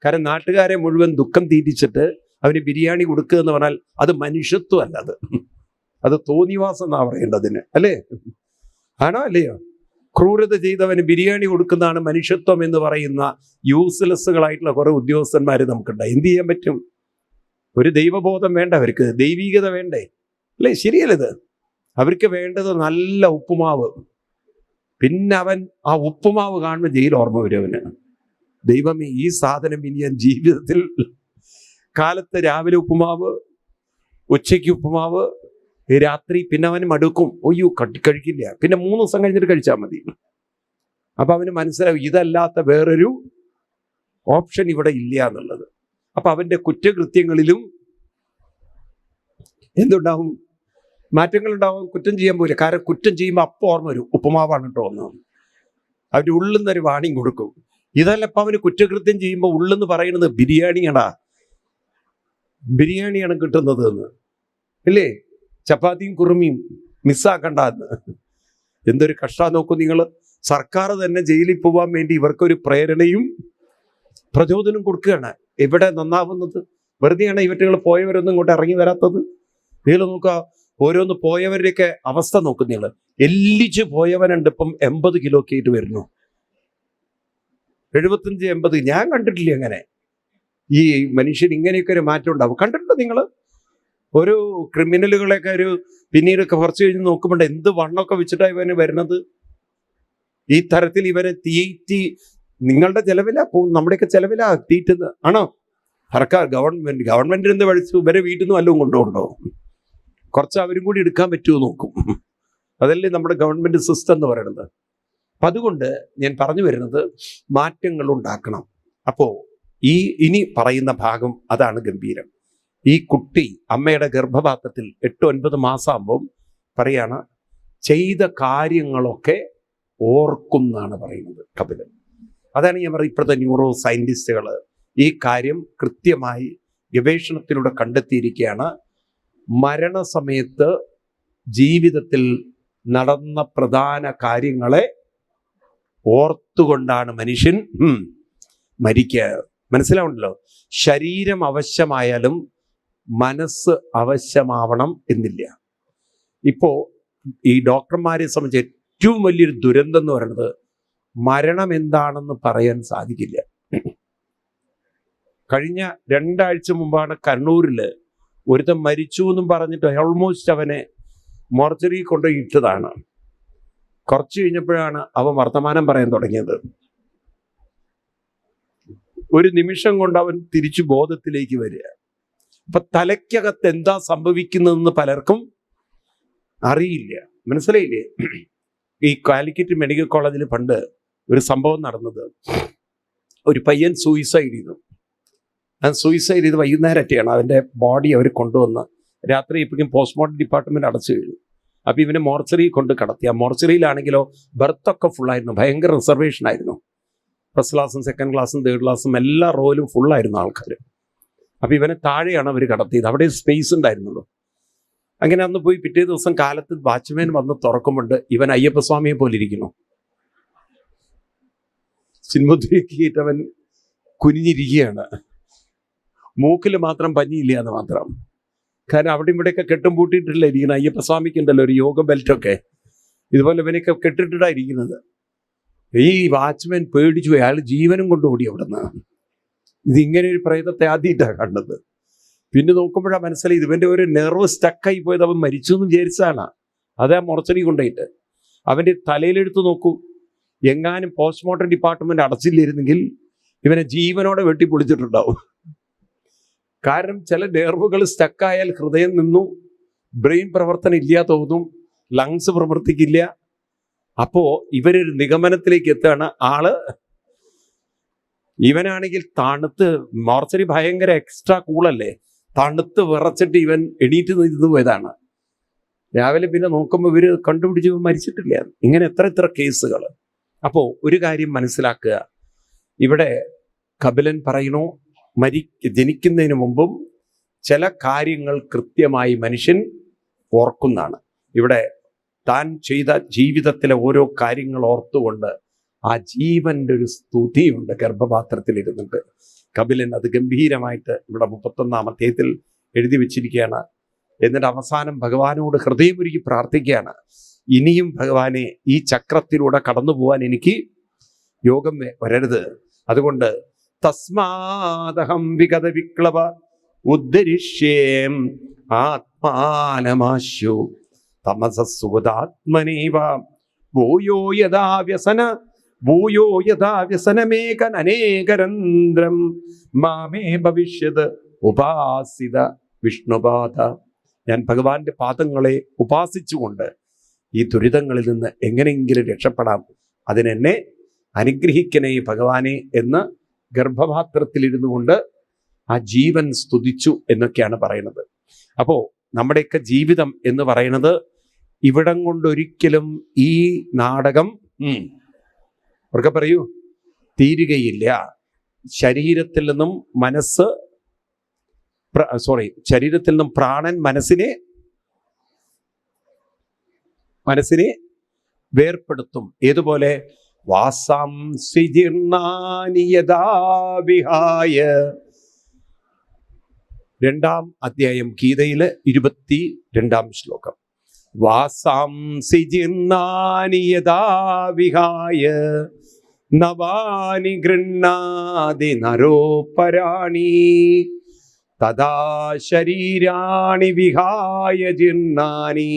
കാരണം നാട്ടുകാരെ മുഴുവൻ ദുഃഖം തീറ്റിച്ചിട്ട് അവന് ബിരിയാണി കൊടുക്കുക എന്ന് പറഞ്ഞാൽ അത് മനുഷ്യത്വം അല്ല, അത് തോന്നിവാസം എന്നാ പറയേണ്ടതിന്, അല്ലേ? ആണോ അല്ലയോ? ക്രൂരത ചെയ്തവന് ബിരിയാണി കൊടുക്കുന്നതാണ് മനുഷ്യത്വം എന്ന് പറയുന്ന യൂസ്ലെസ്സുകളായിട്ടുള്ള കുറെ ഉദ്യോഗസ്ഥന്മാർ നമുക്കുണ്ട്. എന്ത് ചെയ്യാൻ പറ്റും? ഒരു ദൈവബോധം വേണ്ട അവർക്ക്, ദൈവീകത വേണ്ടേ? അല്ലേ? ശരിയല്ലത്. അവർക്ക് വേണ്ടത് നല്ല ഉപ്പുമാവ്. പിന്നെ അവൻ ആ ഉപ്പുമാവ് കാണുമ്പോൾ ജയിൽ ഓർമ്മ വരും അവന്. ദൈവമേ, ഈ സാധനം ഇനി ഞാൻ ജീവിതത്തിൽ, കാലത്ത് രാവിലെ ഉപ്പുമാവ്, ഉച്ചയ്ക്ക് ഉപ്പുമാവ്, രാത്രി പിന്നെ അവന് മടുക്കും. ഒയ്യോ കഴിക്കില്ല, പിന്നെ 3 ദിവസം കഴിഞ്ഞിട്ട് കഴിച്ചാൽ മതി. അപ്പൊ അവന് മനസ്സിലാവും ഇതല്ലാത്ത വേറൊരു ഓപ്ഷൻ ഇവിടെ ഇല്ല എന്നുള്ളത്. അപ്പൊ അവന്റെ കുറ്റകൃത്യങ്ങളിലും എന്തുണ്ടാവും? മാറ്റങ്ങൾ ഉണ്ടാവും. കുറ്റം ചെയ്യാൻ പോയില്ല. കാരണം കുറ്റം ചെയ്യുമ്പോൾ അപ്പോൾ ഓർമ്മ വരും, ഉപ്പുമാവാണ് കേട്ടോ എന്ന്. അവൻ്റെ ഉള്ളിൽ നിന്നൊരു വാണിംഗ് കൊടുക്കും. ഇതല്ലപ്പോൾ അവന് കുറ്റകൃത്യം ചെയ്യുമ്പോൾ ഉള്ളെന്ന് പറയുന്നത് ബിരിയാണിയാണ് കിട്ടുന്നത് എന്ന്, ഇല്ലേ? ചപ്പാത്തിയും കുറുമിയും മിസ്സാക്കണ്ട എന്ന്. എന്തൊരു കഷ്ടം നോക്കൂ നിങ്ങൾ. സർക്കാർ തന്നെ ജയിലിൽ പോകാൻ വേണ്ടി ഇവർക്കൊരു പ്രേരണയും പ്രചോദനം കൊടുക്കുകയാണ്. എവിടെ നന്നാവുന്നത്? വെറുതെയാണ് ഇവറ്റുകൾ പോയവരൊന്നും ഇങ്ങോട്ട് ഇറങ്ങി വരാത്തത്. നിങ്ങൾ നോക്കുക, ഓരോന്ന് പോയവരുടെയൊക്കെ അവസ്ഥ നോക്കും നിങ്ങൾ. എല്ലിച്ച് പോയവനുണ്ട് ഇപ്പം 80 കിലോ ഒക്കെ ആയിട്ട് വരുന്നു. 75-80. ഞാൻ കണ്ടിട്ടില്ല അങ്ങനെ. ഈ മനുഷ്യൻ ഇങ്ങനെയൊക്കെ ഒരു മാറ്റം ഉണ്ടാവും. കണ്ടിട്ടുണ്ടോ നിങ്ങൾ? ഒരു ക്രിമിനലുകളെയൊക്കെ പിന്നീട് കുറച്ച് കഴിഞ്ഞ് നോക്കുമ്പോൾ എന്ത് വണ്ണമൊക്കെ വെച്ചിട്ടാണ് ഇവന് വരുന്നത്. ഈ തരത്തിൽ ഇവരെ തീറ്റി നിങ്ങളുടെ ചെലവിലാ പോകും, നമ്മുടെയൊക്കെ ചെലവിലാ തീറ്റുന്നത്. ആണോ? സർക്കാർ ഗവൺമെന്റിന് എന്ത് പഠിച്ചു? ഇവരെ വീട്ടിൽ നിന്ന് വല്ലതും കൊണ്ടുപോകണ്ടോ? കുറച്ച് അവരും കൂടി എടുക്കാൻ പറ്റുമോ നോക്കും. അതല്ലേ നമ്മുടെ ഗവൺമെന്റ് സിസ്റ്റം എന്ന് പറയുന്നത്. അപ്പം അതുകൊണ്ട് ഞാൻ പറഞ്ഞു വരുന്നത്, മാറ്റങ്ങൾ ഉണ്ടാക്കണം. അപ്പോൾ ഇനി പറയുന്ന ഭാഗം അതാണ് ഗംഭീരം. ഈ കുട്ടി അമ്മയുടെ ഗർഭപാത്രത്തിൽ 8-9 മാസമാകുമ്പം പറയാണ്, ചെയ്ത കാര്യങ്ങളൊക്കെ ഓർക്കും എന്നാണ് പറയുന്നത് കപിലൻ. അതാണ് ഞാൻ പറയുന്നത്, ഇപ്പോഴത്തെ ന്യൂറോ സയൻറ്റിസ്റ്റുകൾ ഈ കാര്യം കൃത്യമായി ഗവേഷണത്തിലൂടെ കണ്ടെത്തിയിരിക്കുകയാണ്, മരണസമയത്ത് ജീവിതത്തിൽ നടന്ന പ്രധാന കാര്യങ്ങളെ ഓർത്തുകൊണ്ടാണ് മനുഷ്യൻ മരിക്കുക. മനസ്സിലാവുണ്ടല്ലോ, ശരീരം അവശ്യമായാലും മനസ്സ് അവശ്യമാവണം എന്നില്ല. ഇപ്പോൾ ഈ ഡോക്ടർമാരെ സംബന്ധിച്ച് ഏറ്റവും വലിയൊരു ദുരന്തം എന്ന് പറയുന്നത് മരണം എന്താണെന്ന് പറയാൻ സാധിക്കില്ല. കഴിഞ്ഞ 2 ആഴ്ച മുമ്പാണ് കണ്ണൂരിൽ ഒരുത്തൻ മരിച്ചു എന്നും പറഞ്ഞിട്ട് ഓൾമോസ്റ്റ് അവനെ മോർച്ചറി കൊണ്ടുപോയി ഇട്ടതാണ്. കുറച്ച് കഴിഞ്ഞപ്പോഴാണ് അവൻ വർത്തമാനം പറയാൻ തുടങ്ങിയത്. ഒരു നിമിഷം കൊണ്ട് അവൻ തിരിച്ചു ബോധത്തിലേക്ക് വരിക. അപ്പൊ തലയ്ക്കകത്ത് എന്താ സംഭവിക്കുന്നതെന്ന് പലർക്കും അറിയില്ല. മനസ്സിലായില്ലേ? ഈ കാലിക്കറ്റ് മെഡിക്കൽ കോളേജിൽ പണ്ട് ഒരു സംഭവം നടന്നത്, ഒരു പയ്യൻ സൂയിസൈഡ് ചെയ്തു. സൂയിസൈഡ് ചെയ്ത് വൈകുന്നേരത്തെയാണ് അവൻ്റെ ബോഡി അവർ കൊണ്ടുവന്ന് രാത്രി ഇപ്പോഴും പോസ്റ്റ്മോർട്ടം ഡിപ്പാർട്ട്മെന്റ് അടച്ചു കഴിഞ്ഞു. അപ്പോൾ ഇവനെ മോർച്ചറി കൊണ്ട് കടത്തി. ആ മോർച്ചറിയിലാണെങ്കിലോ ബർത്തൊക്കെ ഫുള്ളായിരുന്നു, ഭയങ്കര റിസർവേഷൻ ആയിരുന്നു. ഫസ്റ്റ് ക്ലാസ്സും സെക്കൻഡ് ക്ലാസ്സും തേർഡ് ക്ലാസ്സും എല്ലാ റോയിലും ഫുള്ളായിരുന്നു ആൾക്കാർ. അപ്പോൾ ഇവനെ താഴെയാണ് അവർ കടത്തിയത്, അവിടെ സ്പേസ് ഉണ്ടായിരുന്നുള്ളൂ. അങ്ങനെ അന്ന് പോയി പിറ്റേ ദിവസം കാലത്ത് വാച്ച്മാൻ വന്ന് തുറക്കുമ്പോണ്ട് ഇവൻ അയ്യപ്പസ്വാമിയെ പോലെ ഇരിക്കുന്നു. സിൻമുദ്രയ്ക്കിട്ടവൻ കുനിഞ്ഞിരിക്കുകയാണ്. മൂക്കിൽ മാത്രം പഞ്ഞിയില്ല എന്ന് മാത്രം. കാരണം അവിടെ ഇവിടെയൊക്കെ കെട്ടും പൂട്ടിയിട്ടില്ല ഇരിക്കുന്നത്. അയ്യപ്പസ്വാമിക്കുണ്ടല്ലോ ഒരു യോഗ ബെൽറ്റൊക്കെ, ഇതുപോലെ ഇവനൊക്കെ കെട്ടിട്ടിട്ടാണ് ഇരിക്കുന്നത്. ഈ വാച്ച്മാൻ പേടിച്ചു പോയി, അയാൾ ജീവനും കൊണ്ട് ഓടി അവിടെ നിന്ന്. ഇതിങ്ങനെ ഒരു പ്രേതത്തെ ആദ്യമായിട്ടാണ് കണ്ടത്. പിന്നെ നോക്കുമ്പോഴാണ് മനസ്സിലായി ഇവൻ്റെ ഒരു നെർവ് സ്റ്റക്കായി പോയത്, അവൻ മരിച്ചു എന്ന് വിചാരിച്ചതാണ്. അതേ മോർച്ചറി കൊണ്ടുപോയിട്ട് അവൻ്റെ തലയിലെടുത്ത് നോക്കൂ. എങ്ങാനും പോസ്റ്റ്മോർട്ടം ഡിപ്പാർട്ട്മെന്റ് അടച്ചില്ലായിരുന്നെങ്കിൽ ഇവനെ ജീവനോടെ വെട്ടിപ്പൊളിച്ചിട്ടുണ്ടാവും. കാരണം ചില നെർവുകൾ സ്റ്റക്കായാൽ ഹൃദയം നിന്നു, ബ്രെയിൻ പ്രവർത്തനം ഇല്ല തോന്നും, ലങ്സ് പ്രവർത്തിക്കില്ല. അപ്പോ ഇവരൊരു നിഗമനത്തിലേക്ക് എത്തുകയാണ്. ആള് ഇവനാണെങ്കിൽ തണുത്ത്, മോർച്ചറി ഭയങ്കര എക്സ്ട്രാ കൂളല്ലേ, തണുത്ത് വിറച്ചിട്ട് ഇവൻ എണീറ്റ് നിന്ന് പോയതാണ്. രാവിലെ പിന്നെ നോക്കുമ്പോൾ ഇവര് കണ്ടുപിടിച്ച് മരിച്ചിട്ടില്ല. ഇങ്ങനെ എത്ര കേസുകൾ. അപ്പോൾ ഒരു കാര്യം മനസ്സിലാക്കുക, ഇവിടെ കപിലൻ പറയണു, ജനിക്കുന്നതിന് മുമ്പും ചില കാര്യങ്ങൾ കൃത്യമായി മനുഷ്യൻ ഓർക്കുന്നതാണ്. ഇവിടെ താൻ ചെയ്ത ജീവിതത്തിലെ ഓരോ കാര്യങ്ങൾ ഓർത്തുകൊണ്ട് ആ ജീവന്റെ ഒരു സ്തുതിയുണ്ട് ഗർഭപാത്രത്തിൽ ഇരുന്നിട്ട്. കപിലൻ അത് ഗംഭീരമായിട്ട് ഇവിടെ 31-ാം അധ്യായത്തിൽ എഴുതി വെച്ചിരിക്കുകയാണ്. എന്നിട്ട് അവസാനം ഭഗവാനോട് ഹൃദയമൊരുക്കി പ്രാർത്ഥിക്കുകയാണ്, ഇനിയും ഭഗവാനെ ഈ ചക്രത്തിലൂടെ കടന്നു പോകാൻ എനിക്ക് യോഗം വരരുത്. അതുകൊണ്ട് തസ്മാദഹം വിഗത വിക്ലവ ഉദ്ധരിഷ്യേം ആത്മാനമാശു തമസസുഗതാത്മനൈവ ഭൂയോ യഥാ വ്യസനമേകനേകരന്ത്രം മാമേ ഭവിഷ്യത് ഉപാസിത വിഷ്ണുപാദ. ഞാൻ ഭഗവാന്റെ പാദങ്ങളെ ഉപാസിച്ചുകൊണ്ട് ഈ ദുരിതങ്ങളിൽ നിന്ന് എങ്ങനെയെങ്കിലും രക്ഷപ്പെടാം, അതിനെന്നെ അനുഗ്രഹിക്കണേ ഭഗവാനെ എന്ന് ഗർഭപാത്രത്തിലിരുന്നു കൊണ്ട് ആ ജീവൻ സ്തുതിച്ചു എന്നൊക്കെയാണ് പറയുന്നത്. അപ്പോൾ നമ്മുടെയൊക്കെ ജീവിതം എന്ന് പറയുന്നത് ഇവിടം കൊണ്ടൊരിക്കലും ഈ നാടകം അവർക്ക് പറയൂ തീരുകയില്ല. ശരീരത്തിൽ നിന്നും ശരീരത്തിൽ നിന്നും പ്രാണൻ മനസ്സിനെ വേർപ്പെടുത്തും. ഏതുപോലെ? വാസാംസി ജീർണാനി യഥാ വിഹായ. 2-ാം അധ്യായം ഗീതയിലെ 22-ാം ശ്ലോകം. വാസാംസി ജീർണാനി യഥാ വിഹായ നവാനി ഗൃണ്ണാതി നരോപരാണി തഥാ ശരീരാണി വിഹായ ജീർണാനി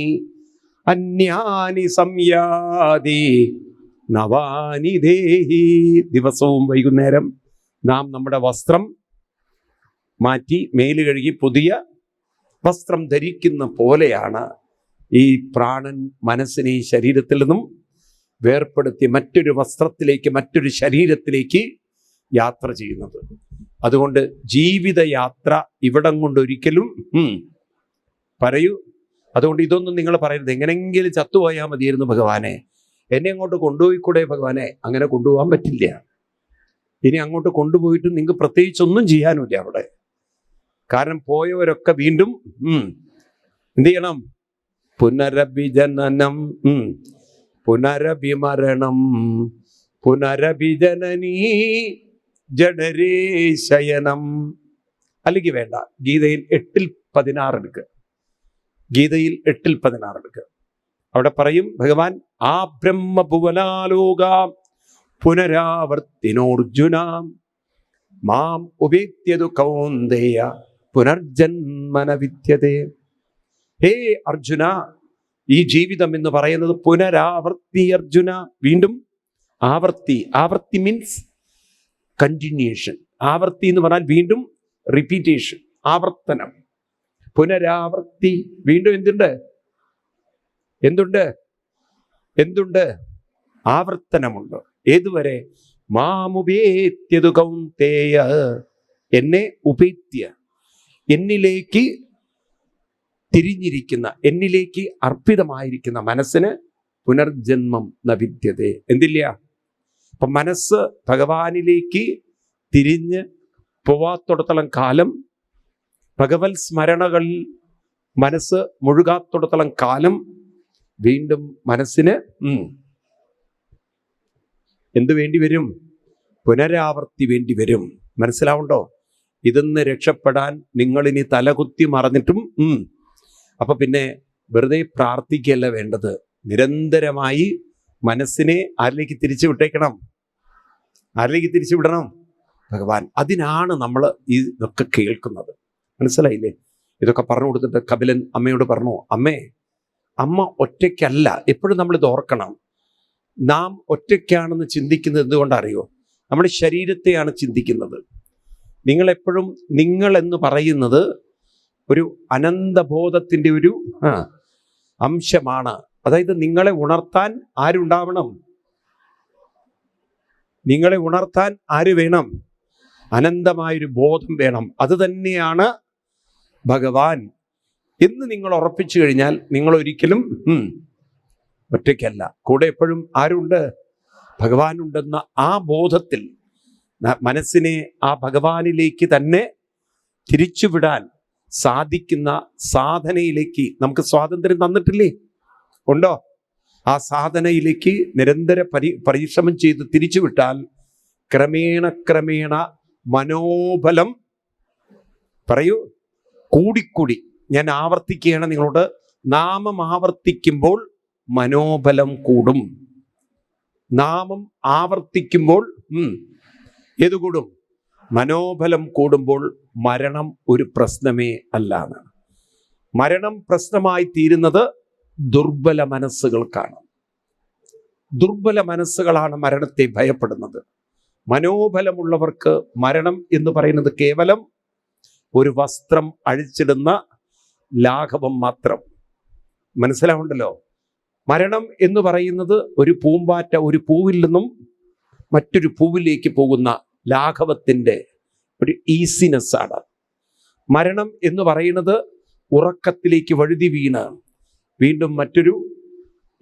അന്യാനി സംയാതി നവാനി ദേഹി. ദിവസവും വൈകുന്നേരം നാം നമ്മുടെ വസ്ത്രം മാറ്റി മേല് കഴുകി പുതിയ വസ്ത്രം ധരിക്കുന്ന പോലെയാണ് ഈ പ്രാണൻ മനസ്സിനെ ശരീരത്തിൽ നിന്നും വേർപ്പെടുത്തി മറ്റൊരു വസ്ത്രത്തിലേക്ക്, മറ്റൊരു ശരീരത്തിലേക്ക് യാത്ര ചെയ്യുന്നത്. അതുകൊണ്ട് ജീവിതയാത്ര ഇവിടം കൊണ്ടൊരിക്കലും പറയൂ. അതുകൊണ്ട് ഇതൊന്നും നിങ്ങൾ പറയരുത്, എങ്ങനെയെങ്കിലും ചത്തുപോയാൽ മതിയായിരുന്നു ഭഗവാനെ, എന്നെ അങ്ങോട്ട് കൊണ്ടുപോയിക്കൂടെ ഭഗവാനെ. അങ്ങനെ കൊണ്ടുപോകാൻ പറ്റില്ല. ഇനി അങ്ങോട്ട് കൊണ്ടുപോയിട്ട് നിങ്ങൾക്ക് പ്രത്യേകിച്ചൊന്നും ചെയ്യാനുമില്ല അവിടെ. കാരണം പോയവരൊക്കെ വീണ്ടും എന്ത് ചെയ്യണം? പുനരഭിജനനം, പുനരഭിമരണം, പുനരഭിജനനീ ജഡരേ ശയനം. അല്ലെങ്കിൽ വേണ്ട, ഗീതയിൽ 8:16 എടുക്കുക. ഗീതയിൽ 8:16 എടുക്കുക. അവിടെ പറയും ഭഗവാൻ, ആ ബ്രഹ്മഭുവനാലോക പുനരാവർത്തിനോർജുന മാം ഉപേത്യതു കൗന്ദേയ പുനർജന്മന വിദ്യതേ. ഹേ അർജുന, ഈ ജീവിതം എന്ന് പറയുന്നത് പുനരാവർത്തി. അർജുന, വീണ്ടും ആവർത്തി. ആവർത്തി മീൻസ് കണ്ടിന്യൂഷൻ. ആവർത്തി എന്ന് പറഞ്ഞാൽ വീണ്ടും റിപ്പീറ്റേഷൻ, ആവർത്തനം. പുനരാവർത്തി, വീണ്ടും എന്തുണ്ട്? ആവർത്തനമുണ്ട്. ഏതുവരെ? മാമുപേത്യതു കൗന്ദേയ, എന്നെ ഉപേത്യ, എന്നിലേക്ക് തിരിഞ്ഞിരിക്കുന്ന, എന്നിലേക്ക് അർപ്പിതമായിരിക്കുന്ന മനസ്സിന് പുനർജന്മം ന വിദ്യതേ. എന്തില്ല? അപ്പൊ മനസ്സ് ഭഗവാനിലേക്ക് തിരിഞ്ഞ് പോവാത്തോടത്തോളം കാലം, ഭഗവത് സ്മരണകളിൽ മനസ്സ് മുഴുകാത്തോടത്തോളം കാലം വീണ്ടും മനസ്സിന് എന്ത് വേണ്ടി വരും? പുനരാവർത്തി വേണ്ടി വരും. മനസ്സിലാവുണ്ടോ? ഇതെന്ന് രക്ഷപ്പെടാൻ നിങ്ങളിനി തലകുത്തി മറന്നിട്ടും അപ്പൊ പിന്നെ വെറുതെ പ്രാർത്ഥിക്കുകയല്ല വേണ്ടത്. നിരന്തരമായി മനസ്സിനെ ആരിലേക്ക് തിരിച്ചു വിട്ടേക്കണം? ആരിലേക്ക് തിരിച്ചു വിടണം? ഭഗവാൻ. അതിനാണ് നമ്മൾ ഇതൊക്കെ കേൾക്കുന്നത്. മനസ്സിലായില്ലേ? ഇതൊക്കെ പറഞ്ഞു കൊടുത്തിട്ട് കപിലൻ അമ്മയോട് പറഞ്ഞു, അമ്മേ, അമ്മ ഒറ്റയ്ക്കല്ല. എപ്പോഴും നമ്മളിത് ഓർക്കണം. നാം ഒറ്റയ്ക്കാണെന്ന് ചിന്തിക്കുന്നത് എന്തുകൊണ്ടറിയോ? നമ്മുടെ ശരീരത്തെയാണ് ചിന്തിക്കുന്നത്. നിങ്ങളെപ്പോഴും നിങ്ങൾ എന്ന് പറയുന്നത് ഒരു അനന്തബോധത്തിൻ്റെ ഒരു അംശമാണ്. അതായത് നിങ്ങളെ ഉണർത്താൻ ആരുണ്ടാവണം? നിങ്ങളെ ഉണർത്താൻ ആര് വേണം? അനന്തമായൊരു ബോധം വേണം. അത് തന്നെയാണ് ഭഗവാൻ എന്ന് നിങ്ങൾ ഉറപ്പിച്ചു കഴിഞ്ഞാൽ നിങ്ങൾ ഒരിക്കലും ഒറ്റയ്ക്കല്ല. കൂടെ എപ്പോഴും ആരുണ്ട്? ഭഗവാനുണ്ടെന്ന ആ ബോധത്തിൽ മനസ്സിനെ ആ ഭഗവാനിലേക്ക് തന്നെ തിരിച്ചുവിടാൻ സാധിക്കുന്ന സാധനയിലേക്ക് നമുക്ക് സ്വാതന്ത്ര്യം തന്നിട്ടില്ലേ? ഉണ്ടോ? ആ സാധനയിലേക്ക് നിരന്തര പരിശ്രമം ചെയ്ത് തിരിച്ചുവിട്ടാൽ ക്രമേണ മനോബലം, പറയൂ, കൂടിക്കൂടി. ഞാൻ ആവർത്തിക്കുകയാണ് നിങ്ങളോട്. നാമം ആവർത്തിക്കുമ്പോൾ മനോബലം കൂടും. നാമം ആവർത്തിക്കുമ്പോൾ ഏതു കൂടും? മനോബലം കൂടുമ്പോൾ മരണം ഒരു പ്രശ്നമേ അല്ലാണ്. മരണം പ്രശ്നമായി തീരുന്നത് ദുർബല മനസ്സുകൾക്കാണ്. ദുർബല മനസ്സുകളാണ് മരണത്തെ ഭയപ്പെടുന്നത്. മനോബലമുള്ളവർക്ക് മരണം എന്ന് പറയുന്നത് കേവലം ഒരു വസ്ത്രം അഴിച്ചിടുന്ന ലാഘവം മാത്രം. മനസ്സിലാവുണ്ടല്ലോ? മരണം എന്ന് പറയുന്നത് ഒരു പൂമ്പാറ്റ ഒരു പൂവിൽ നിന്നും മറ്റൊരു പൂവിലേക്ക് പോകുന്ന ലാഘവത്തിൻ്റെ ഒരു ഈസിനെസ് ആണ്. മരണം എന്ന് പറയുന്നത് ഉറക്കത്തിലേക്ക് വഴുതി വീണ് വീണ്ടും മറ്റൊരു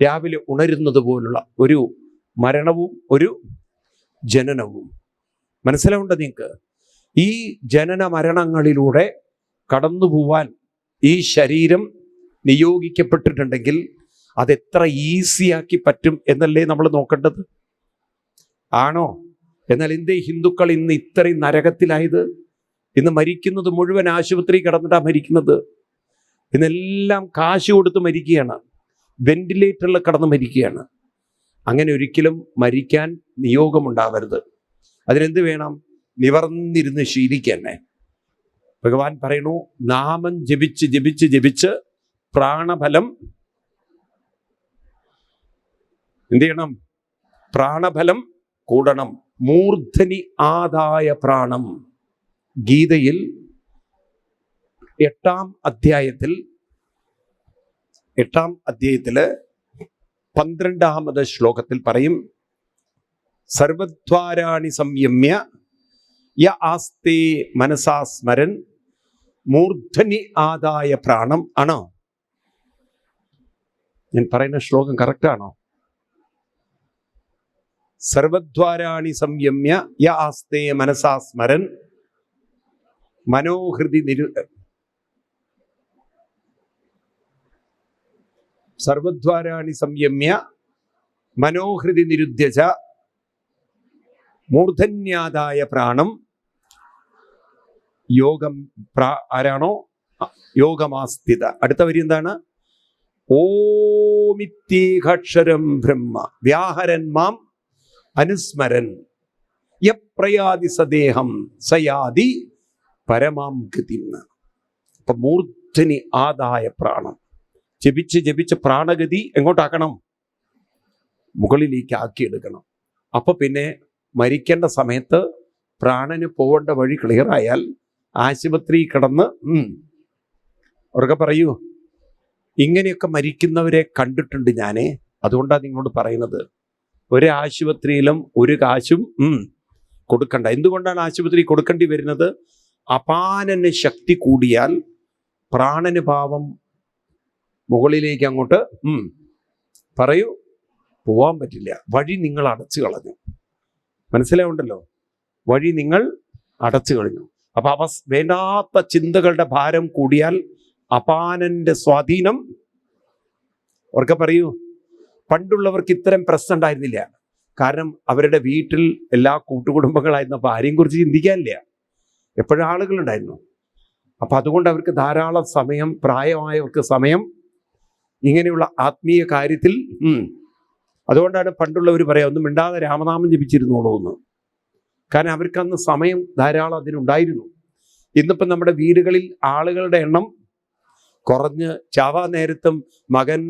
രാവിലെ ഉണരുന്നത് പോലുള്ള ഒരു മരണവും ഒരു ജനനവും. മനസ്സിലാവുണ്ടോ നിങ്ങൾക്ക്? ഈ ജനന മരണങ്ങളിലൂടെ കടന്നു പോവാൻ ഈ ശരീരം നിയോഗിക്കപ്പെട്ടിട്ടുണ്ടെങ്കിൽ അതെത്ര ഈസിയാക്കി പറ്റും എന്നല്ലേ നമ്മൾ നോക്കേണ്ടത്? ആണോ? എന്നാൽ എന്തേ ഹിന്ദുക്കൾ ഇന്ന് ഇത്രയും നരകത്തിലായത്? ഇന്ന് മരിക്കുന്നത് മുഴുവൻ ആശുപത്രി കിടന്നിട്ടാണ് മരിക്കുന്നത്. ഇന്നെല്ലാം കാശ് കൊടുത്ത് മരിക്കുകയാണ്, വെന്റിലേറ്ററിൽ കിടന്ന് മരിക്കുകയാണ്. അങ്ങനെ ഒരിക്കലും മരിക്കാൻ നിയോഗമുണ്ടാവരുത്. അതിനെന്ത് വേണം? നിവർന്നിരുന്ന് ശീലിക്കന്നെ. ഭഗവാൻ പറയുന്നു, നാമം ജപിച്ച് ജപിച്ച് ജപിച്ച് പ്രാണബലം എന്ത് ചെയ്യണം? പ്രാണബലം കൂടണം. മൂർധനി ആദായ പ്രാണം. ഗീതയിൽ 8-ാം അധ്യായത്തില് 12-ാമത് ശ്ലോകത്തിൽ പറയും, സർവദ്വാരാണി സംയമ്യ യ ആസ്തേ മനസാ സ്മരൻ മൂർധനി ആദായ പ്രാണം. ആണോ? ഞാൻ പറയുന്ന ശ്ലോകം കറക്റ്റാണോ? സർവദ്വാരാണി സംയമ്യ യ ആസ്തേ മനസാ സ്മരൻ മനോഹൃതി സർവദ്വാരാണി സംയമ്യ മനോഹൃതി നിരുദ്ധ്യച മൂർധന്യാദായ പ്രാണം യോഗം ആരാണോ യോഗമാസ്ഥിത. അടുത്ത വരി എന്താണ്? ഓമിത്യേകാക്ഷരം ബ്രഹ്മ വ്യാഹരൻ മാം അനുസ്മരൻ യപ്രയാതി സദേഹം സയാതി പരമാം ഗതിം. അപ്പൊ മൂർധനി ആദായ പ്രാണം ജപിച്ച് ജപിച്ച് പ്രാണഗതി എങ്ങോട്ടാക്കണം? മുകളിലേക്ക് ആക്കിയെടുക്കണം. അപ്പൊ പിന്നെ മരിക്കേണ്ട സമയത്ത് പ്രാണന് പോകേണ്ട വഴി ക്ലിയറായാൽ ആശുപത്രി കിടന്ന് അവർക്ക് പറയൂ, ഇങ്ങനെയൊക്കെ മരിക്കുന്നവരെ കണ്ടിട്ടുണ്ട് ഞാനേ. അതുകൊണ്ടാണ് നിങ്ങളോട് പറയുന്നത്, ഒരു ആശുപത്രിയിലും ഒരു കാശും കൊടുക്കണ്ട. എന്തുകൊണ്ടാണ് ആശുപത്രി കൊടുക്കേണ്ടി വരുന്നത്? അപാനന് ശക്തി കൂടിയാൽ പ്രാണന് പാവം മുകളിലേക്ക് അങ്ങോട്ട് പറയൂ പോവാൻ പറ്റില്ല. വഴി നിങ്ങൾ അടച്ചു കളഞ്ഞു. മനസ്സിലാവുണ്ടല്ലോ, വഴി നിങ്ങൾ അടച്ചു കളഞ്ഞു. അപ്പൊ വേണ്ടാത്ത ചിന്തകളുടെ ഭാരം കൂടിയാൽ അപാനന്റെ സ്വാധീനം. അവർക്ക് പറയൂ, പണ്ടുള്ളവർക്ക് ഇത്തരം പ്രശ്നം ഉണ്ടായിരുന്നില്ല. കാരണം അവരുടെ വീട്ടിൽ എല്ലാ കൂട്ടുകുടുംബങ്ങളായിരുന്നപ്പോൾ ആരെയും കുറിച്ച് ചിന്തിക്കാനില്ല. എപ്പോഴും ആളുകളുണ്ടായിരുന്നു. അപ്പൊ അതുകൊണ്ട് അവർക്ക് ധാരാളം സമയം, പ്രായമായവർക്ക് സമയം ഇങ്ങനെയുള്ള ആത്മീയ കാര്യത്തിൽ. അതുകൊണ്ടാണ് പണ്ടുള്ളവർ പറയാം, ഒന്നും മിണ്ടാതെ രാമനാമം ജപിച്ചിരുന്നോളൂ എന്ന്. കാരണം അവർക്ക് അന്ന് സമയം ധാരാളം അതിനുണ്ടായിരുന്നു. ഇന്നിപ്പം നമ്മുടെ വീടുകളിൽ ആളുകളുടെ എണ്ണം കുറഞ്ഞ് ചാവാ നേരത്തും മകൻ,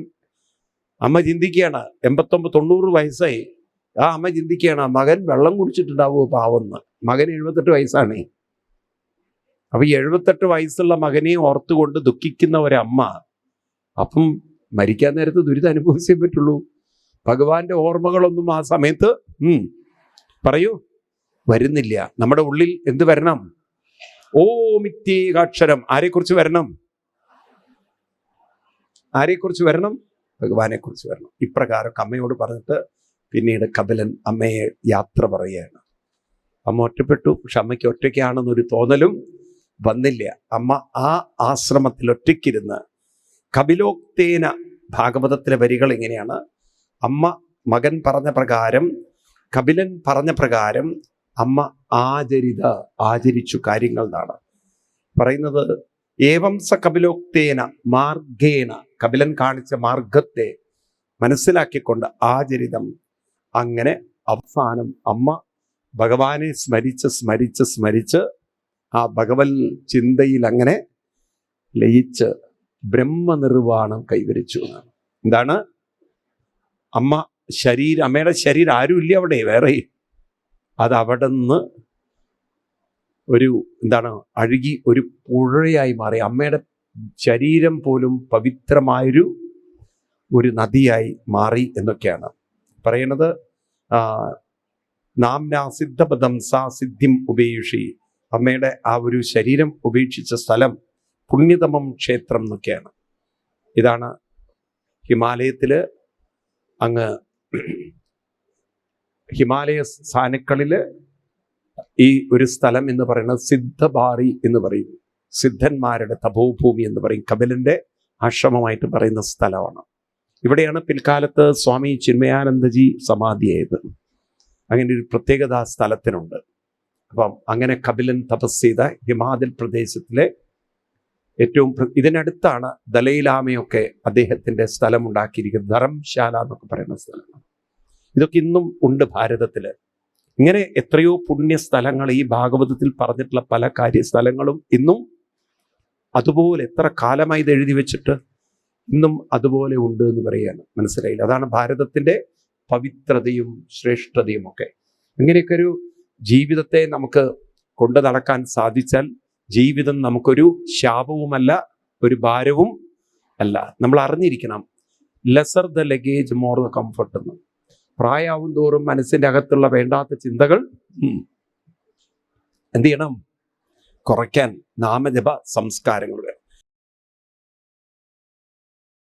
അമ്മ ചിന്തിക്കുകയാണ് 89-90 വയസ്സായി, ആ അമ്മ ചിന്തിക്കുകയാണ് മകൻ വെള്ളം കുടിച്ചിട്ടുണ്ടാവുമോ പാവെന്ന്. മകൻ 78 വയസ്സാണ്. അപ്പൊ 78 വയസ്സുള്ള മകനെ ഓർത്തുകൊണ്ട് ദുഃഖിക്കുന്ന ഒരമ്മ അപ്പം മരിക്കാൻ നേരത്ത് ദുരിതം അനുഭവിച്ചേ പറ്റുള്ളൂ. ഭഗവാന്റെ ഓർമ്മകളൊന്നും ആ സമയത്ത് പറയൂ വരുന്നില്ല. നമ്മുടെ ഉള്ളിൽ എന്ത് വരണം? ഓമിത്യേകാക്ഷരം. ആരെക്കുറിച്ച് വരണം? ആരെക്കുറിച്ച് വരണം? ഭഗവാനെ കുറിച്ച് വരണം. ഇപ്രകാരം അമ്മയോട് പറഞ്ഞിട്ട് പിന്നീട് കപിലൻ അമ്മയെ യാത്ര പറയുകയാണ്. അമ്മ ഒറ്റപ്പെട്ടു. പക്ഷെ അമ്മയ്ക്ക് ഒറ്റയ്ക്കാണെന്നൊരു തോന്നലും വന്നില്ല. അമ്മ ആ ആശ്രമത്തിൽ ഒറ്റയ്ക്കിരുന്ന് കപിലോക്തേന, ഭാഗവതത്തിലെ വരികൾ ഇങ്ങനെയാണ്. അമ്മ മകൻ പറഞ്ഞ പ്രകാരം, കപിലൻ പറഞ്ഞ പ്രകാരം അമ്മ ആചരിച്ചു കാര്യങ്ങൾ എന്നാണ് പറയുന്നത്. ഏവം സ കപിലോക്തേന മാർഗേണ, കപിലൻ കാണിച്ച മാർഗത്തെ മനസ്സിലാക്കിക്കൊണ്ട് ആചരിതം. അങ്ങനെ അവസാനം അമ്മ ഭഗവാനെ സ്മരിച്ച് ആ ഭഗവത് ചിന്തയിൽ അങ്ങനെ ലയിച്ച് ബ്രഹ്മനിർവാണം കൈവരിച്ചു എന്നാണ്. എന്താണ്? അമ്മയുടെ ശരീരം ആരുമില്ല അവിടെ, വേറെ. അത് അവിടെ നിന്ന് അഴുകി ഒരു പുഴയായി മാറി. അമ്മയുടെ ശരീരം പോലും പവിത്രമായൊരു നദിയായി മാറി എന്നൊക്കെയാണ് പറയുന്നത്. നാംനാ സിദ്ധപദം സാ സിദ്ധിം ഉപേക്ഷി. അമ്മയുടെ ആ ഒരു ശരീരം ഉപേക്ഷിച്ച സ്ഥലം പുണ്യതമം ക്ഷേത്രം എന്നൊക്കെയാണ്. ഇതാണ് ഹിമാലയത്തില്, അങ്ങ് ഹിമാലയ സ്ഥാനക്കളില് ഈ ഒരു സ്ഥലം എന്ന് പറയുന്നത് സിദ്ധബാറി എന്ന് പറയും. സിദ്ധന്മാരുടെ തപോഭൂമി എന്ന് പറയും. കപിലന്റെ ആശ്രമമായിട്ട് പറയുന്ന സ്ഥലമാണ്. ഇവിടെയാണ് പിൽക്കാലത്ത് സ്വാമി ചിന്മയാനന്ദജി സമാധിയായത്. അങ്ങനെ ഒരു പ്രത്യേകത ആ സ്ഥലത്തിനുണ്ട്. അപ്പം അങ്ങനെ കപിലൻ തപസ് ചെയ്ത ഹിമാചൽ പ്രദേശത്തിലെ ഏറ്റവും ഇതിനടുത്താണ് ദലൈലാമയൊക്കെ അദ്ദേഹത്തിന്റെ സ്ഥലം ഉണ്ടാക്കിയിരിക്കുന്നത്. ധർമ്മശാല എന്നൊക്കെ പറയുന്ന സ്ഥലമാണ്. ഇതൊക്കെ ഇന്നും ഉണ്ട് ഭാരതത്തില്. ഇങ്ങനെ എത്രയോ പുണ്യ സ്ഥലങ്ങൾ ഈ ഭാഗവതത്തിൽ പറഞ്ഞിട്ടുള്ള പല കാര്യസ്ഥലങ്ങളും ഇന്നും അതുപോലെ, എത്ര കാലമായി ഇത് എഴുതി വെച്ചിട്ട് ഇന്നും അതുപോലെ ഉണ്ട് എന്ന് പറയുകയാണ്. മനസ്സിലായില്ല? അതാണ് ഭാരതത്തിന്റെ പവിത്രതയും ശ്രേഷ്ഠതയും ഒക്കെ. ഇങ്ങനെയൊക്കെ ഒരു ജീവിതത്തെ നമുക്ക് കൊണ്ടു നടക്കാൻ സാധിച്ചാൽ ജീവിതം നമുക്കൊരു ശാപവുമല്ല, ഒരു ഭാരവും അല്ല. നമ്മൾ അറിഞ്ഞിരിക്കണം, lesser the luggage more the comfort എന്ന്. പ്രായമാവും തോറും മനസ്സിൻ്റെ അകത്തുള്ള വേണ്ടാത്ത ചിന്തകൾ എന്ത് ചെയ്യണം? കുറയ്ക്കാൻ നാമജപ സംസ്കാരങ്ങൾ വേണം.